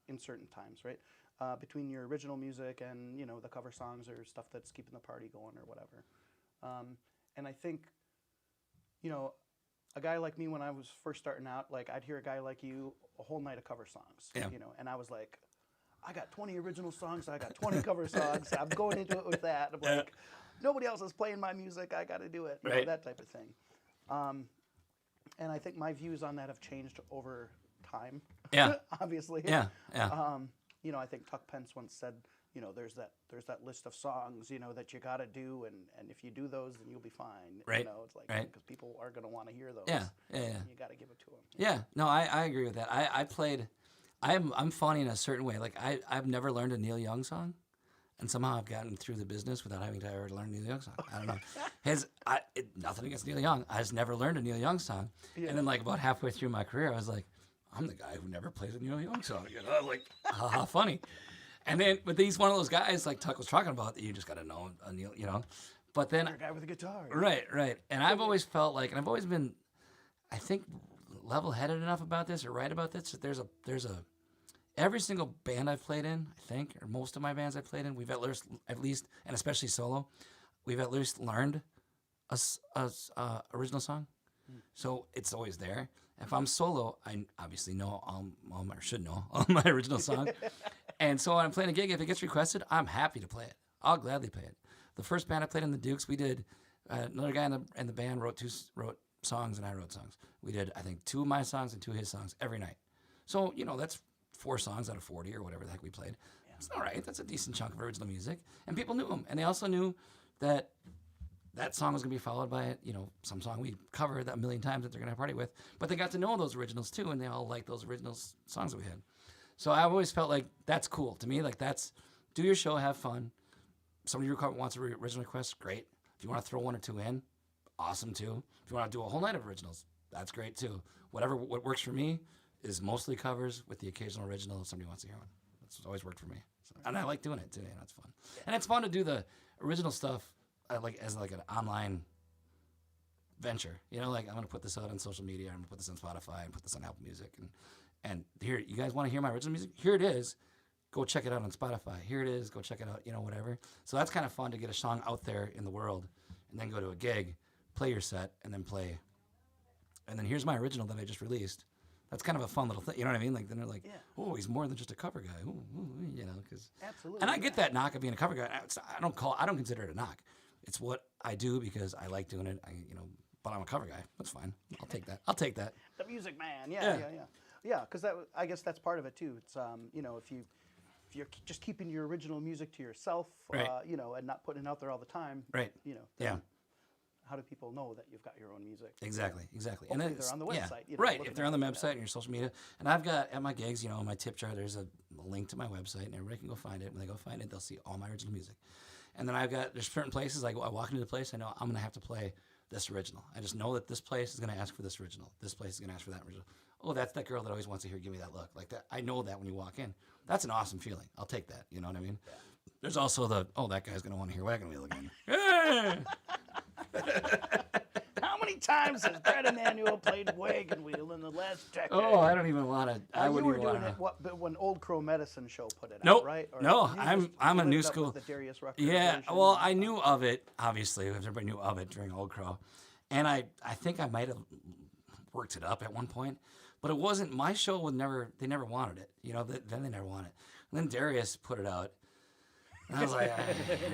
in certain times, right? Between your original music and the cover songs or stuff that's keeping the party going or whatever. And I think a guy like me, when I was first starting out, like I'd hear a guy like you a whole night of cover songs, and I was like, I got 20 original songs, I got 20 cover songs, I'm going into it with that. I'm like, nobody else is playing my music, I got to do it, that type of thing. And I think my views on that have changed over time. Yeah. Obviously. Yeah. I think Tuck Pence once said, there's that list of songs, that you got to do, and if you do those, then you'll be fine. Right. It's like, right. because people are going to want to hear those. Yeah. You got to give it to them. Yeah. No, I agree with that. I played. I'm funny in a certain way. Like I've never learned a Neil Young song, and somehow I've gotten through the business without having to ever learn a Neil Young song. I don't know. Nothing against Neil Young. I just never learned a Neil Young song. Yeah. And then like about halfway through my career, I was like, I'm the guy who never plays a Neil Young song. I was like, haha, funny. And then, but he's one of those guys like Tuck was talking about that you just got to know a Neil, But then, you're a guy with a guitar. Right. And I've always felt like, and I've always been, I think, level-headed enough about this or right about this. That there's a every single band I've played in, I think, or most of my bands I've played in, we've at least, and especially solo, we've at least learned a original song. So it's always there. If I'm solo, I obviously know or should know all my original songs. And so when I'm playing a gig, if it gets requested, I'm happy to play it. I'll gladly play it. The first band I played in the Dukes, we did, another guy in the band wrote songs and I wrote songs. We did, I think, 2 of my songs and 2 of his songs every night. So, that's 4 songs out of 40 or whatever the heck we played. Yeah. It's all right. That's a decent chunk of original music. And people knew them. And they also knew that song was going to be followed by, some song we covered that 1,000,000 times that they're going to party with. But they got to know those originals too, and they all liked those original songs that we had. So I always felt like that's cool. To me, like that's, do your show, have fun. Somebody wants an original request, great. If you want to throw 1 or 2 in, awesome too. If you want to do a whole night of originals, that's great too. What works for me is mostly covers with the occasional original if somebody wants to hear one. That's always worked for me. And I like doing it too, it's fun. And it's fun to do the original stuff as an online venture. Like I'm going to put this out on social media, I'm going to put this on Spotify and put this on Apple Music. And here, you guys want to hear my original music? Here it is. Go check it out on Spotify. Here it is. Go check it out, whatever. So that's kind of fun to get a song out there in the world and then go to a gig, play your set, and then play. And then here's my original that I just released. That's kind of a fun little thing. You know what I mean? Like, then they're like, oh, he's more than just a cover guy. Because. Absolutely. And I get that knock of being a cover guy. I don't consider it a knock. It's what I do because I like doing it. But I'm a cover guy. That's fine. I'll take that. The music man. Yeah, because I guess that's part of it too. It's if you're just keeping your original music to yourself, right. And not putting it out there all the time, right? How do people know that you've got your own music? Exactly. Hopefully and they're on the website, right? If they're on the website and your social media, and I've got at my gigs, on my tip jar, there's a link to my website, and everybody can go find it. When they go find it, they'll see all my original music. And then there's certain places I walk into the place, I know I'm gonna have to play this original. I just know that this place is gonna ask for this original. This place is gonna ask for that original. Oh, that's that girl that always wants to hear "Give Me That Look" like that. I know that when you walk in, that's an awesome feeling. I'll take that. You know what I mean? Yeah. There's also that guy's gonna want to hear "Wagon Wheel" again. How many times has Brad Emanuel played Wagon Wheel in the last decade? Oh, I don't even want to. I You wouldn't were even doing want it but when Old Crow Medicine Show put it Nope. out, right? Or No, you I'm a lit new it up school. with the Darius Rucker Yeah, version. well, I knew of it, obviously. Everybody knew of it during Old Crow. And I think I might have worked it up at one point. But it wasn't, my show they never wanted it. Then they never wanted it. And then Darius put it out. And I was like,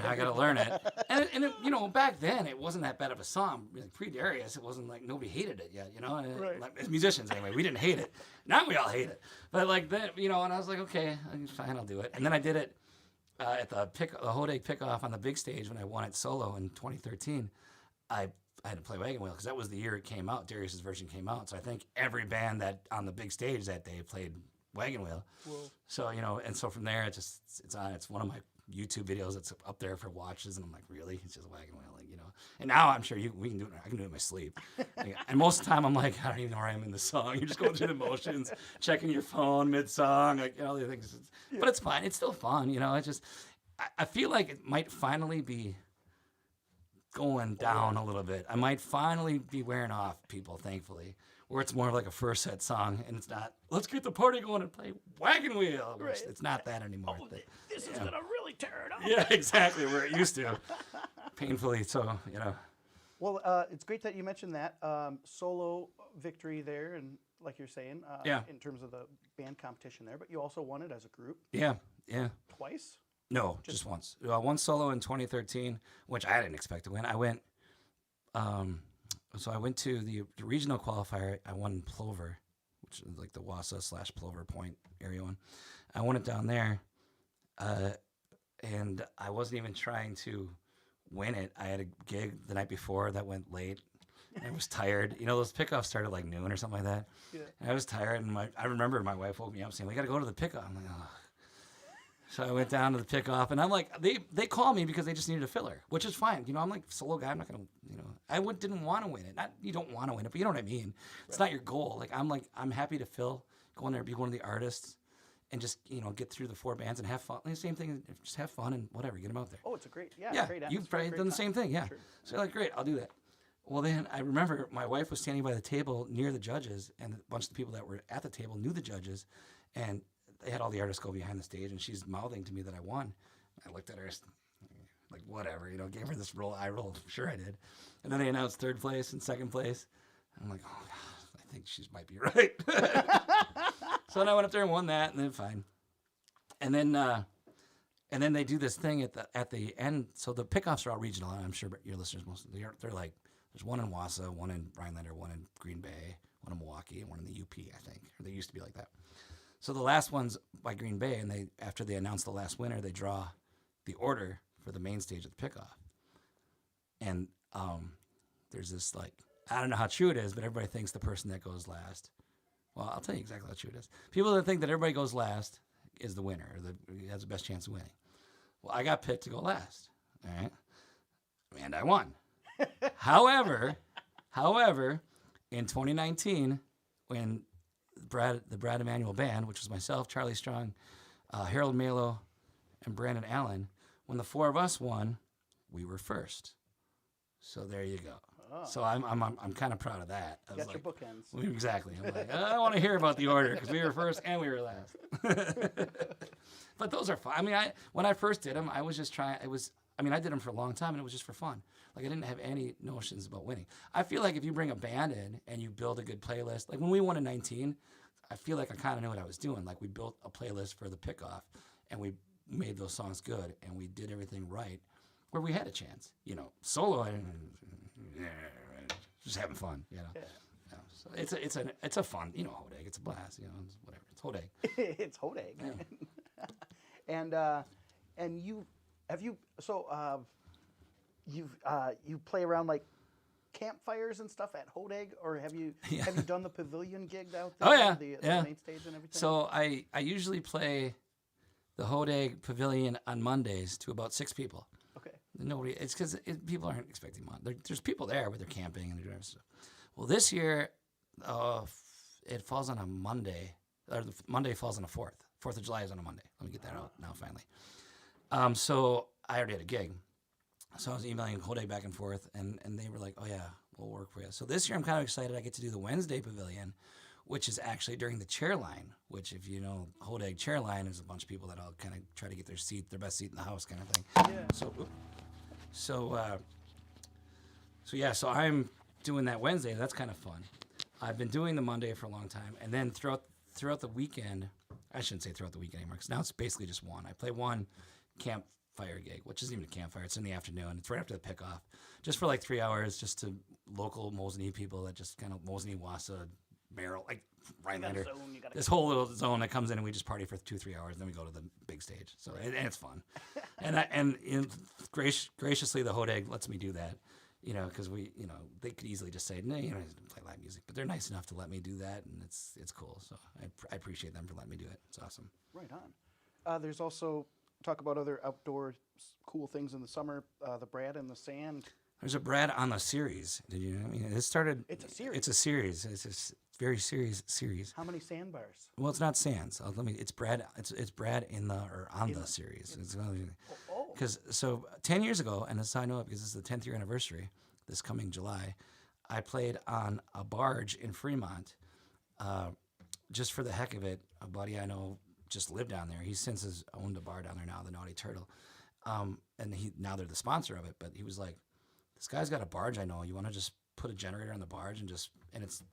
I got to learn it. And it, back then, it wasn't that bad of a song. Like, pre-Darius, it wasn't like nobody hated it yet, And Right. like, as musicians, anyway, we didn't hate it. Now we all hate it. But like then, and I was like, okay, fine, I'll do it. And then I did it at the Hodag Pickoff on the big stage when I won it solo in 2013. I had to play Wagon Wheel because that was the year it came out. Darius's version came out. So I think every band that on the big stage that day played Wagon Wheel. Whoa. So, and so from there, it's one of my YouTube videos that's up there for watches. And I'm like, really? It's just Wagon Wheel. And now I'm sure we can do it. I can do it in my sleep. And most of the time I'm like, I don't even know where I am in the song. You're just going through the motions, checking your phone mid-song, all the things. But it's fine. It's still fun. I feel like it might finally be going down a little bit. I might finally be wearing off people, thankfully, where it's more of like a first set song and it's not, let's get the party going and play Wagon Wheel. Right. It's not that anymore. This is going to really tear it up. Yeah, exactly, where it used to. Painfully so, Well, it's great that you mentioned that. Solo victory there, and like you're saying, in terms of the band competition there, but you also won it as a group. Yeah. Twice? No, just once. One solo in 2013, which I didn't expect to win. I went, so I went to the regional qualifier. I won Plover, which is like the Wausau/Plover Point area one. I won it down there, and I wasn't even trying to win it. I had a gig the night before that went late. I was tired. Those pickoffs started like noon or something like that. Yeah. And I was tired, and I remember my wife woke me up saying, "We got to go to the pickoff." I'm like, "Oh." So I went down to the pickoff, and I'm like, they call me because they just needed a filler, which is fine. I'm like solo guy. I'm not gonna, I didn't want to win it. Not you don't want to win it, but you know what I mean. It's not your goal. I'm happy to fill, go in there, be one of the artists, and just get through the four bands and have fun. The same thing, just have fun and whatever, get them out there. Oh, it's a great, great You've probably done the same thing, yeah. Sure. So you're like, great, I'll do that. Well, then I remember my wife was standing by the table near the judges, and a bunch of the people that were at the table knew the judges, and they had all the artists go behind the stage, and she's mouthing to me that I won. I looked at her like, whatever, gave her this eye roll. Sure I did. And then they announced third place and second place. And I'm like, oh, God, I think she might be right. So then I went up there and won that, and then fine. And then they do this thing at the end. So the pickoffs are all regional, and I'm sure your listeners they're like, there's one in Wausau, one in Rhinelander, one in Green Bay, one in Milwaukee, and one in the UP, I think. Or they used to be like that. So the last one's by Green Bay, and after they announce the last winner, they draw the order for the main stage of the pickoff. And there's this I don't know how true it is, but everybody thinks the person that goes last. Well, I'll tell you exactly how true it is. People that think that everybody goes last is the winner, or has the best chance of winning. Well, I got picked to go last, all right? And I won. However, in 2019, when the Brad Emanuel Band, which was myself, Charlie Strong, Harold Malo, and Brandon Allen, when the four of us won, we were first. So there you go. Oh. So I'm kind of proud of that. You got your bookends. Exactly. I'm like, I don't want to hear about the order because we were first and we were last. But those are fun. I mean, when I first did them, I was just trying. I did them for a long time, and it was just for fun. I didn't have any notions about winning. I feel like if you bring a band in and you build a good playlist, like when we won in 19, I feel like I kind of knew what I was doing. We built a playlist for the pickoff, and we made those songs good, and we did everything right, where we had a chance. Solo, just having fun. Yeah. So it's a fun. Hodag. It's a blast. It's whatever. It's Hodag. It's Hodag. Yeah. and you play around campfires and stuff at Hodag, or have you done the pavilion gig out there? Oh yeah, the main stage and everything. So I usually play the Hodag Pavilion on Mondays to about 6 people. Okay. Nobody. It's because people aren't expecting there's people there, but they're camping and they're doing stuff. Well, this year, it falls on a Monday. Or the Monday falls on a 4th. 4th of July is on a Monday. Let me get that out now, finally. So I already had a gig. So I was emailing Hodag back and forth, and they were like, oh, yeah, will work for you. So this year I'm kind of excited. I get to do the Wednesday pavilion, which is actually during the chair line, which if you know Hodag chair line, there's a bunch of people that all kind of try to get their best seat in the house kind of thing. Yeah. So I'm doing that Wednesday. That's kind of fun. I've been doing the Monday for a long time, and then throughout the weekend, I shouldn't say throughout the weekend anymore, because now it's basically just one. I play one campfire gig, which isn't even a campfire. It's in the afternoon. It's right after the pickoff, just for like 3 hours, just to local Mosinee people that just kind of Mosinee, Wassa, Merrill, like Rhinelander. This whole little zone that comes in, and we just party for 2-3 hours, and then we go to the big stage. So and it's fun, and graciously the Hodag lets me do that. You know, because they could easily just say, no, you don't play live music, but they're nice enough to let me do that, and it's cool. So I appreciate them for letting me do it. It's awesome. Right on. There's also talk about other outdoor cool things in the summer. The Brad in the Sand. There's a Brad on the series. Did you know? I mean, it started. It's a series. It's a series. It's a very serious series. How many sandbars? Well, it's not sands. It's Brad. It's Brad on the series. Because 10 years ago, and this I know it because this is the 10th year anniversary. This coming July, I played on a barge in Fremont, just for the heck of it. A buddy I know just lived down there. He since has owned a bar down there now, the Naughty Turtle, and now they're the sponsor of it. But he was like, "This guy's got a barge I know. You want to just put a generator on the barge and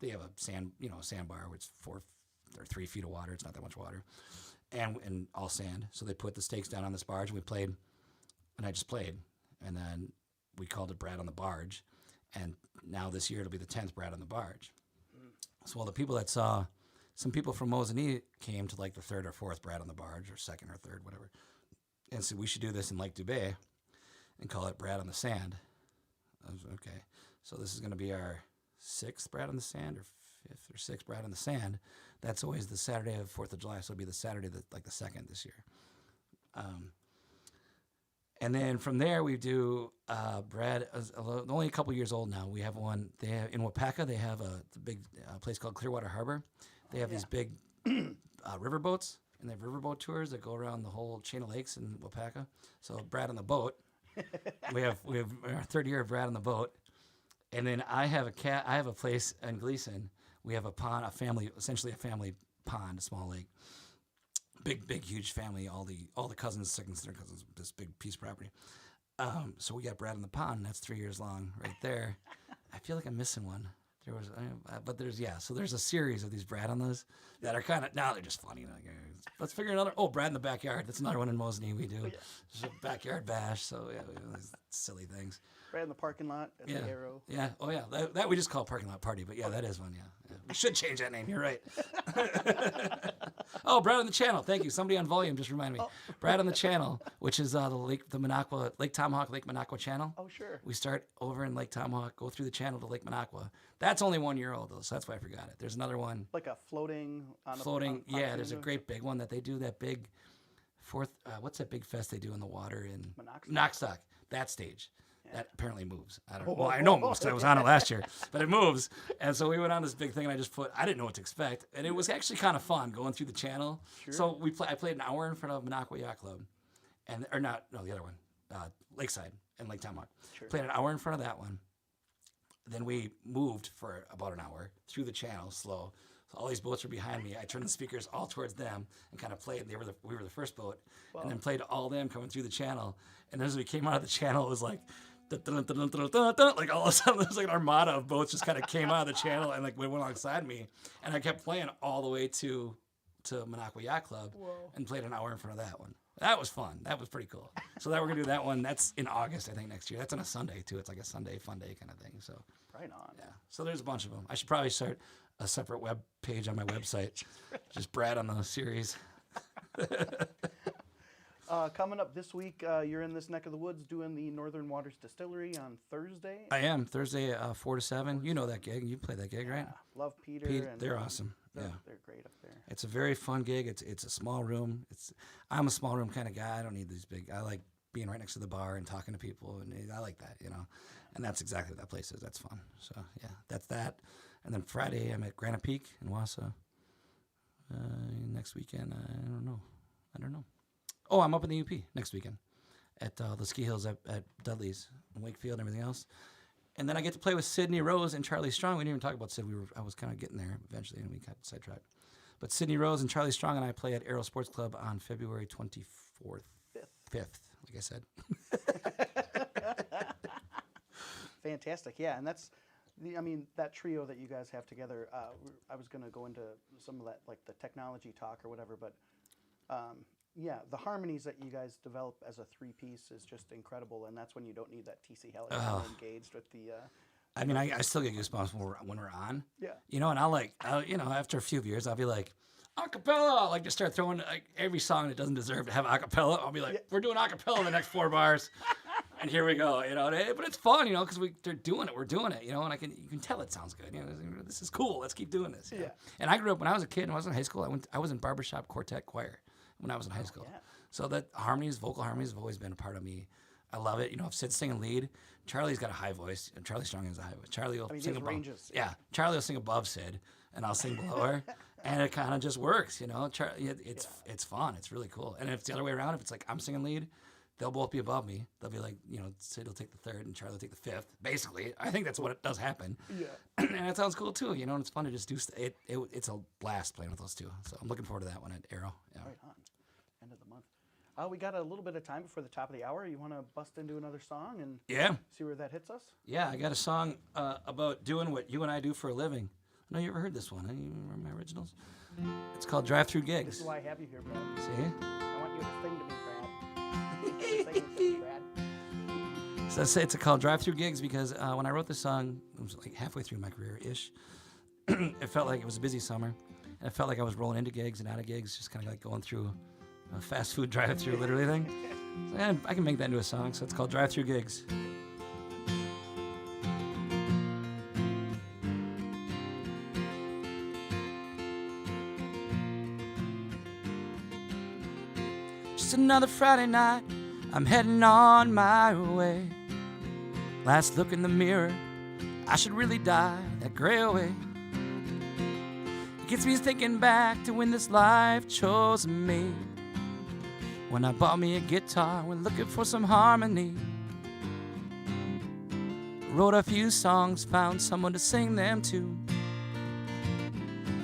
they have a sandbar where it's 4 or 3 feet of water. It's not that much water, and all sand. So they put the stakes down on this barge, and we played, and I just played, and then we called it Brad on the Barge, and now this year it'll be the 10th Brad on the Barge. So all the people that saw, some people from Mosinee came to like the 3rd or 4th Brad on the Barge, or 2nd or 3rd, whatever, and said we should do this in Lake Dubé and call it Brad on the Sand. I was okay. So this is going to be our 6th Brad on the Sand, or 5th or 6th Brad on the Sand. That's always the Saturday of 4th of July, so it'll be the Saturday like the 2nd this year. And then from there we do Brad. Only a couple years old now. We have one. They have in Wapaka. They have the big place called Clearwater Harbor. They have these big river boats, and they have riverboat tours that go around the whole chain of lakes in Wapaka. So Brad on the boat. we have our 3rd year of Brad on the boat, and then I have a place in Gleason. We have a pond, essentially a family pond, a small lake. Big, huge family. All the cousins, second, third cousins. This big piece of property. So we got Brad in the pond. And that's 3 years long, right there. I feel like I'm missing one. So there's a series of these Brad on those that are kind of now they're just funny. Like, let's figure another. Oh, Brad in the backyard. That's another one in Mosinee we do. Just a backyard bash. So yeah, we do these silly things. Brad in the parking lot at the Arrow. Yeah. Oh yeah. That we just call parking lot party. But yeah, that is one. Yeah. We should change that name. You're right. Oh, Brad on the Channel. Thank you. Somebody on volume just reminded me. Brad on the Channel, which is the Lake Tomahawk, Lake Minocqua Channel. Oh, sure. We start over in Lake Tomahawk, go through the channel to Lake Minocqua. That's only 1 year old though, so that's why I forgot it. There's another one. Like a floating. Yeah, there's a great big one that they do. That big what's that big fest they do in the water in Knockstock? That stage. That apparently moves. I don't know. Well, I know most because I was on it last year, but it moves. And so we went on this big thing, and I didn't know what to expect. And it was actually kind of fun going through the channel. Sure. So I played an hour in front of Minocqua Yacht Club, the other one, Lakeside and Lake Tomahawk. Sure. Played an hour in front of that one. Then we moved for about an hour through the channel, slow. So all these boats were behind me. I turned the speakers all towards them and kind of played. We were the first boat, and then played all them coming through the channel. And as we came out of the channel, it was like, like all of a sudden there's like an armada of boats just kind of came out of the channel and like went alongside me, and I kept playing all the way to Minocqua Yacht Club. Whoa. And played an hour in front of that one. That was fun. That was pretty cool. So we're gonna do that one. That's in August, I think, next year. That's on a Sunday too. It's like a Sunday fun day kind of thing. So right on. Yeah. So there's a bunch of them. I should probably start a separate web page on my website. Just Brad on the series. Coming up this week, you're in this neck of the woods doing the Northern Waters Distillery on Thursday. I am. Thursday, 4 to 7. You know that gig. You play that gig, right? Love Peter. They're awesome. They're great up there. It's a very fun gig. It's a small room. I'm a small room kind of guy. I don't need these big. I like being right next to the bar and talking to people, and I like that, And that's exactly what that place is. That's fun. So, yeah, that's that. And then Friday, I'm at Granite Peak in Wassa. Next weekend, I don't know. Oh, I'm up in the UP next weekend at the ski hills at Dudley's and Wakefield and everything else. And then I get to play with Sydney Rose and Charlie Strong. We didn't even talk about Sid. I was kind of getting there eventually, and we got sidetracked. But Sydney Rose and Charlie Strong and I play at Aero Sports Club on February 24th. 5th, like I said. Fantastic. Yeah, and that's that trio that you guys have together. I was going to go into some of that, like the technology talk or whatever, but yeah, the harmonies that you guys develop as a three-piece is just incredible, and that's when you don't need that TC Helicopter engaged with the. I mean, I still get goosebumps when we're on. Yeah. You know, and after a few years, I'll be like, acapella. Like, just start throwing like every song that doesn't deserve to have acapella. I'll be like, we're doing acapella in the next 4 bars, and here we go. You know, but it's fun, you know, because they're doing it. We're doing it. You know, and you can tell it sounds good. You know, this is cool. Let's keep doing this. Yeah. And I grew up when I was a kid. When I was in high school, I was in barbershop quartet choir when I was in high school. Yeah. So that vocal harmonies have always been a part of me. I love it. You know, if Sid's singing lead, Charlie's got a high voice, and Charlie Strong has a high voice. Charlie will sing above. Ranges. Yeah, Charlie will sing above Sid, and I'll sing below her, and it kind of just works. You know, it's fun. It's really cool. And if it's the other way around, if it's like I'm singing lead, they'll both be above me. They'll be like, you know, Sid will take the third, and Charlie will take the fifth. Basically, I think that's what it does happen. Yeah. And it sounds cool too. You know, and it's fun to just do. It's a blast playing with those two. So I'm looking forward to that one at Aero. Yeah. Right on. End of the month. We got a little bit of time before the top of the hour. You want to bust into another song and see where that hits us? Yeah, I got a song about doing what you and I do for a living. I know you ever heard this one. You remember my originals? It's called Drive Through Gigs. This is why I have you here, Brad. See? I want you to sing to me, Brad. So it's called Drive Through Gigs because when I wrote this song, it was like halfway through my career-ish. It felt like it was a busy summer. And it felt like I was rolling into gigs and out of gigs, just kind of like going through a fast food drive-through literally thing. So yeah, I can make that into a song. So it's called Drive Through Gigs. Just another Friday night, I'm heading on my way. Last look in the mirror, I should really die that gray away. It gets me thinking back to when this life chose me. When I bought me a guitar, when looking for some harmony. Wrote a few songs, found someone to sing them to.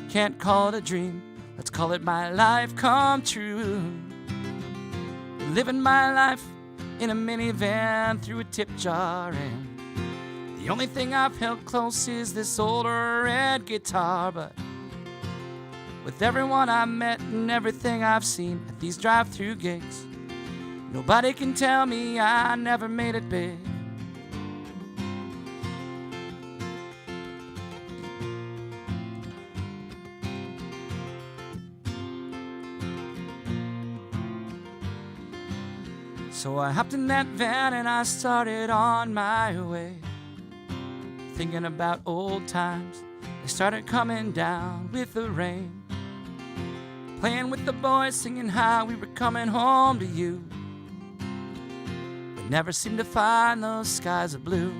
Can't call it a dream, let's call it my life come true. Living my life in a minivan through a tip jar, and the only thing I've held close is this old red guitar. But with everyone I met and everything I've seen at these drive-through gigs, nobody can tell me I never made it big. So I hopped in that van and I started on my way, thinking about old times. They started coming down with the rain. Playing with the boys, singing how we were coming home to you. But never seemed to find those skies of blue.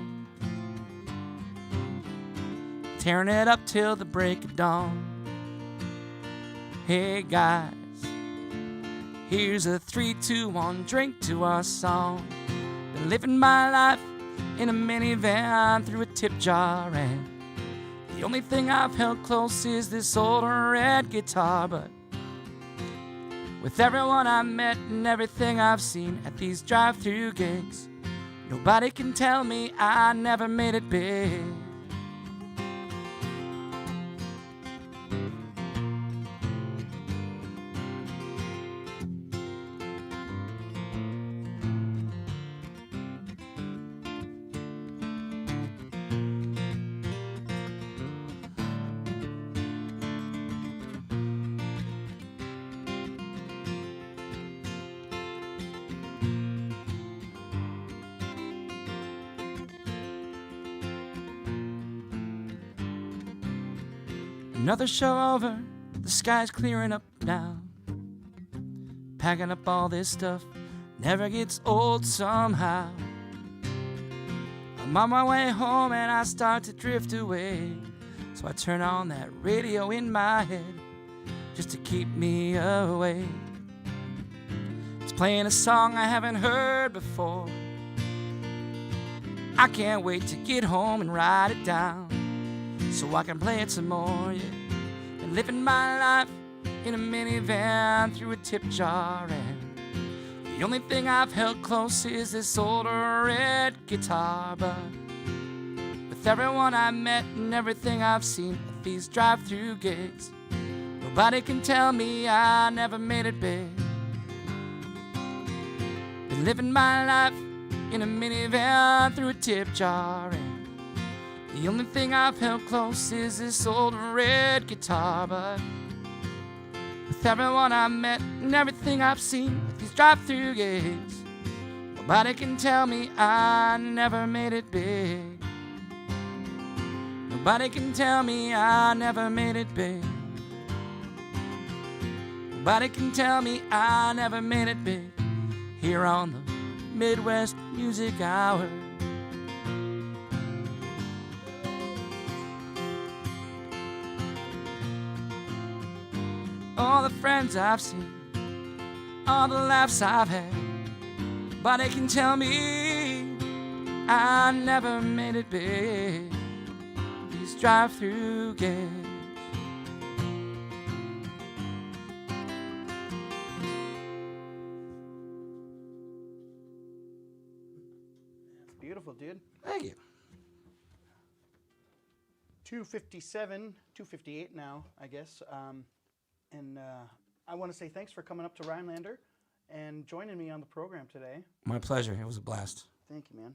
Tearing it up till the break of dawn. Hey guys, here's a 3, 2, 1, drink to our song. Been living my life in a minivan through a tip jar, and the only thing I've held close is this old red guitar. But with everyone I met and everything I've seen at these drive-through gigs, nobody can tell me I never made it big. Another show over, the sky's clearing up now. Packing up all this stuff never gets old somehow. I'm on my way home and I start to drift away. So I turn on that radio in my head just to keep me away. It's playing a song I haven't heard before. I can't wait to get home and write it down so I can play it some more, yeah. Been living my life in a minivan through a tip jar, and the only thing I've held close is this old red guitar. But with everyone I met and everything I've seen at these drive-through gigs, nobody can tell me I never made it big. Been living my life in a minivan through a tip jar, and the only thing I've held close is this old red guitar. But with everyone I met and everything I've seen at these drive-through gigs, nobody can tell me I never made it big. Nobody can tell me I never made it big. Nobody can tell me I never made it big. Here on the Midwest Music Hour. All the friends I've seen, all the laughs I've had, nobody can tell me I never made it big. These drive-through gigs. Beautiful, dude. Thank you. 2:57, 2:58 now, I guess. And I want to say thanks for coming up to Rhinelander and joining me on the program today. My pleasure. It was a blast. Thank you, man.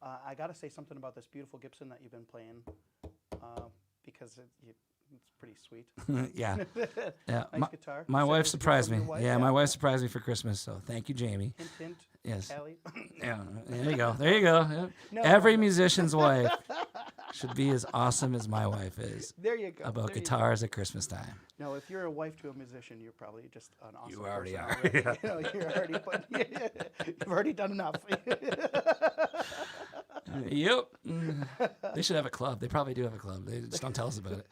I got to say something about this beautiful Gibson that you've been playing because it's pretty sweet. Yeah. Yeah. Nice guitar. My Said it wife was surprised from me. your wife? Yeah, my wife surprised me for Christmas. So thank you, Jamie. Hint, hint. Yes. Callie. Yeah. There you go. There you go. Yeah. No, Every no. musician's wife should be as awesome as my wife is There you go. about there you go. guitars at Christmas time. No, if you're a wife to a musician, you're probably just an awesome You already person are. already. Yeah. You know, you're already you've already done enough. Yep. They should have a club. They probably do have a club. They just don't tell us about it.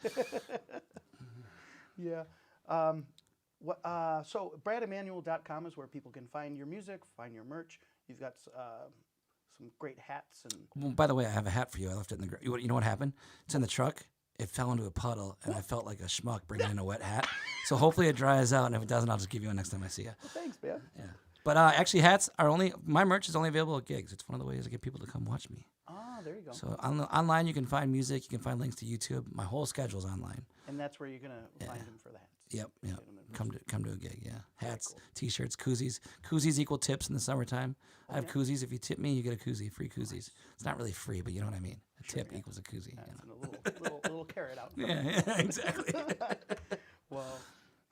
Yeah. So BradEmanuel.com is where people can find your music, find your merch. You've got some great hats and. Well, by the way, I have a hat for you. I left it in the. You know what happened? It's in the truck. It fell into a puddle, and I felt like a schmuck bringing in a wet hat. So hopefully it dries out, and if it doesn't, I'll just give you one next time I see you. Well, thanks, man. Yeah. But actually, hats are only. My merch is only available at gigs. It's one of the ways to get people to come watch me. Ah, there you go. So online, you can find music. You can find links to YouTube. My whole schedule's online. And that's where you're gonna find them for the hats. Yep. Yep. Come to a gig. Yeah. Hats, cool. T-shirts, koozies. Koozies equal tips in the summertime. I have koozies. If you tip me, you get a koozie. Free koozies. It's not really free, but you know what I mean. A tip equals a koozie. Yeah, You know? it's a little carrot out. Yeah, exactly. Well,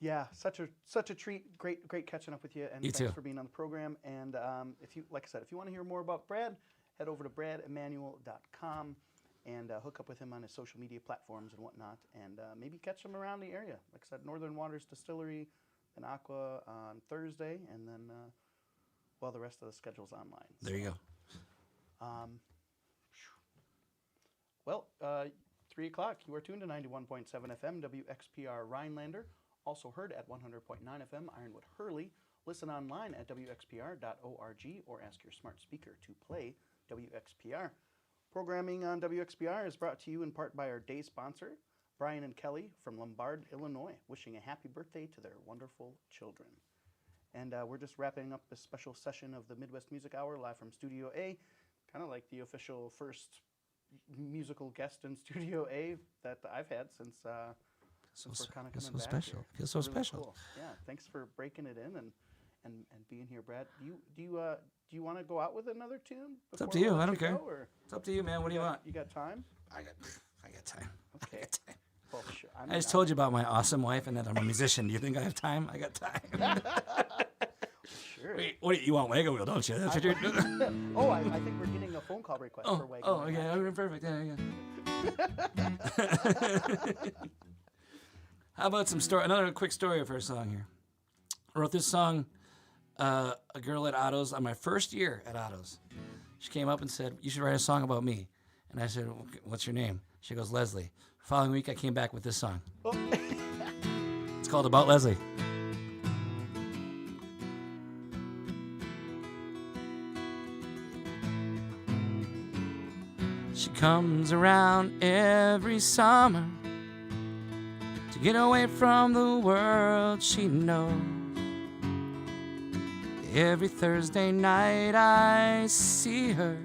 yeah, such a treat. Great catching up with you, and You thanks too. for being on the program. And if you, like I said, if you want to hear more about Brad, head over to BradEmanuel.com and hook up with him on his social media platforms and whatnot, and maybe catch him around the area. Like I said, Northern Waters Distillery, and Aqua on Thursday, and then the rest of the schedule's online. There you go. Well, 3 o'clock, you are tuned to 91.7 FM, WXPR Rhinelander. Also heard at 100.9 FM, Ironwood Hurley. Listen online at WXPR.org or ask your smart speaker to play WXPR. Programming on WXPR is brought to you in part by our day sponsor, Brian and Kelly from Lombard, Illinois, wishing a happy birthday to their wonderful children. And we're just wrapping up this special session of the Midwest Music Hour live from Studio A, kind of like the official first musical guest in Studio A that I've had since we're kind of coming back special. here. Feels so Really special. cool. Yeah, thanks for breaking it in and being here, Brad. Do you want to go out with another tune? It's up before to you. we let I don't care. go, or It's up to you, man. What do you want? You got time? I got time. Okay. I got time. Well, sure. I just told you about my awesome wife and that I'm a musician. Do you think I have time? I got time. Sure. Wait, what you want? Wagon wheel, don't you? That's what you're doing. Oh, I think we're getting a phone call request for Wagon. Oh, okay. Okay, perfect. Yeah. How about some story? Another quick story of her song here. I wrote this song, a girl at Otto's on my first year at Otto's. She came up and said, "You should write a song about me." And I said, "What's your name?" She goes, "Leslie." Following week, I came back with this song. Oh. It's called About Leslie. comes around every summer to get away from the world she knows. Every Thursday night I see her.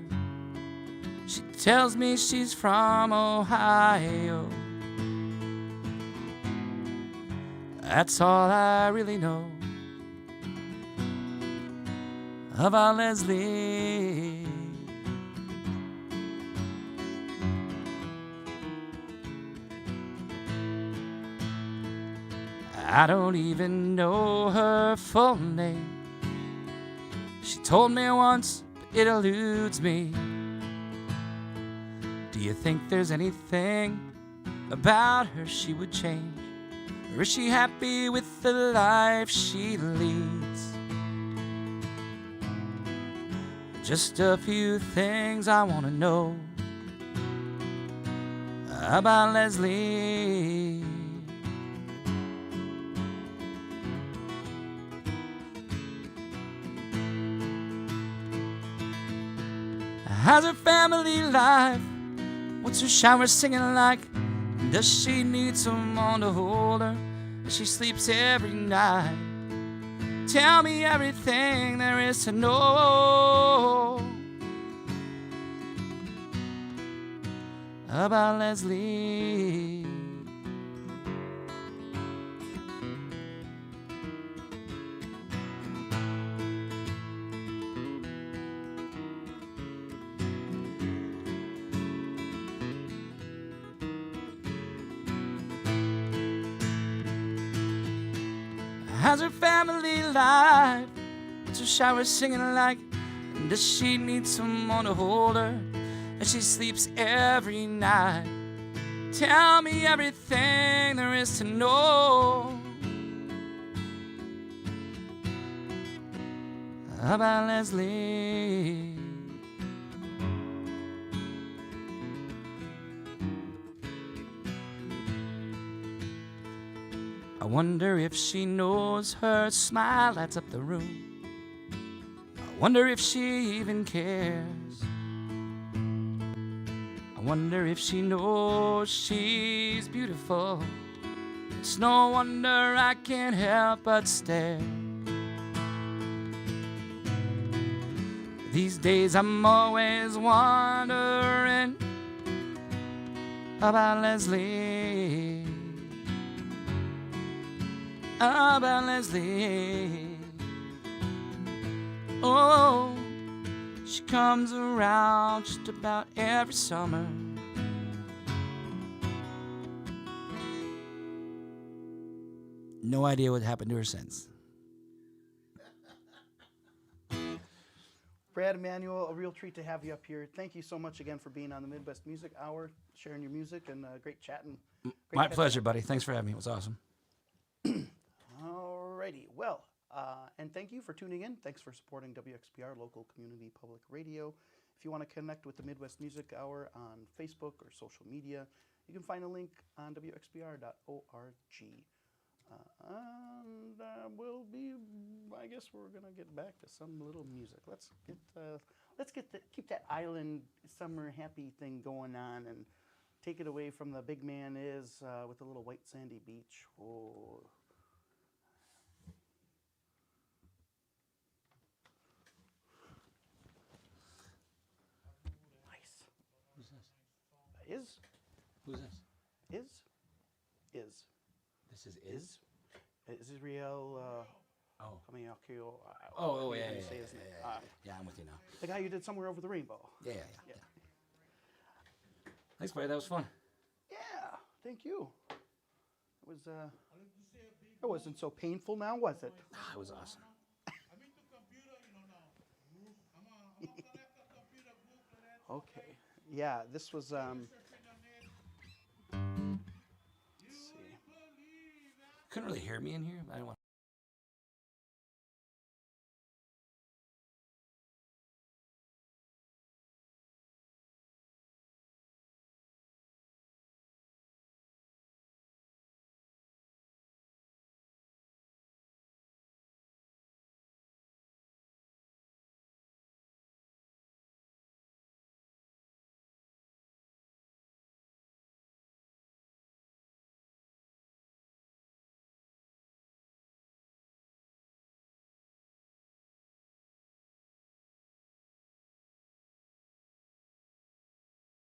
She tells me she's from Ohio. That's all I really know about Leslie. I don't even know her full name. She told me once, but it eludes me. Do you think there's anything about her she would change? Or is she happy with the life she leads? Just a few things I want to know about Leslie. How's her family life? What's her shower singing like? Does she need someone to hold her as she sleeps every night? Tell me everything there is to know about Leslie. How's her family life? What's her shower singing like? And does she need someone to hold her as she sleeps every night? Tell me everything there is to know about Leslie. I wonder if she knows her smile lights up the room. I wonder if she even cares. I wonder if she knows she's beautiful. It's no wonder I can't help but stare. These days I'm always wondering about Leslie. About Leslie. Oh, she comes around just about every summer. No idea what happened to her since. Brad, Emanuel, a real treat to have you up here. Thank you so much again for being on the Midwest Music Hour, sharing your music, and great chatting. My pleasure, buddy. Thanks for having me. It was awesome. Alrighty, well, and thank you for tuning in. Thanks for supporting WXPR, local community public radio. If you want to connect with the Midwest Music Hour on Facebook or social media, you can find a link on wxpr.org. We'll be. I guess we're gonna get back to some little music. Keep that island summer happy thing going on and take it away from the big man is with a little white sandy beach. Oh. Nice. Who's this? Is. Who's this? Is. This is Is Israel? Oh. I mean, okay. Oh, yeah, say his name. Yeah, I'm with you now. The guy you did Somewhere Over the Rainbow. Yeah. Thanks, buddy. That was fun. Yeah, thank you. It was. It wasn't so painful now, was it? It was awesome. Okay. Yeah, this was. Let's see. Couldn't really hear me in here. I don't want.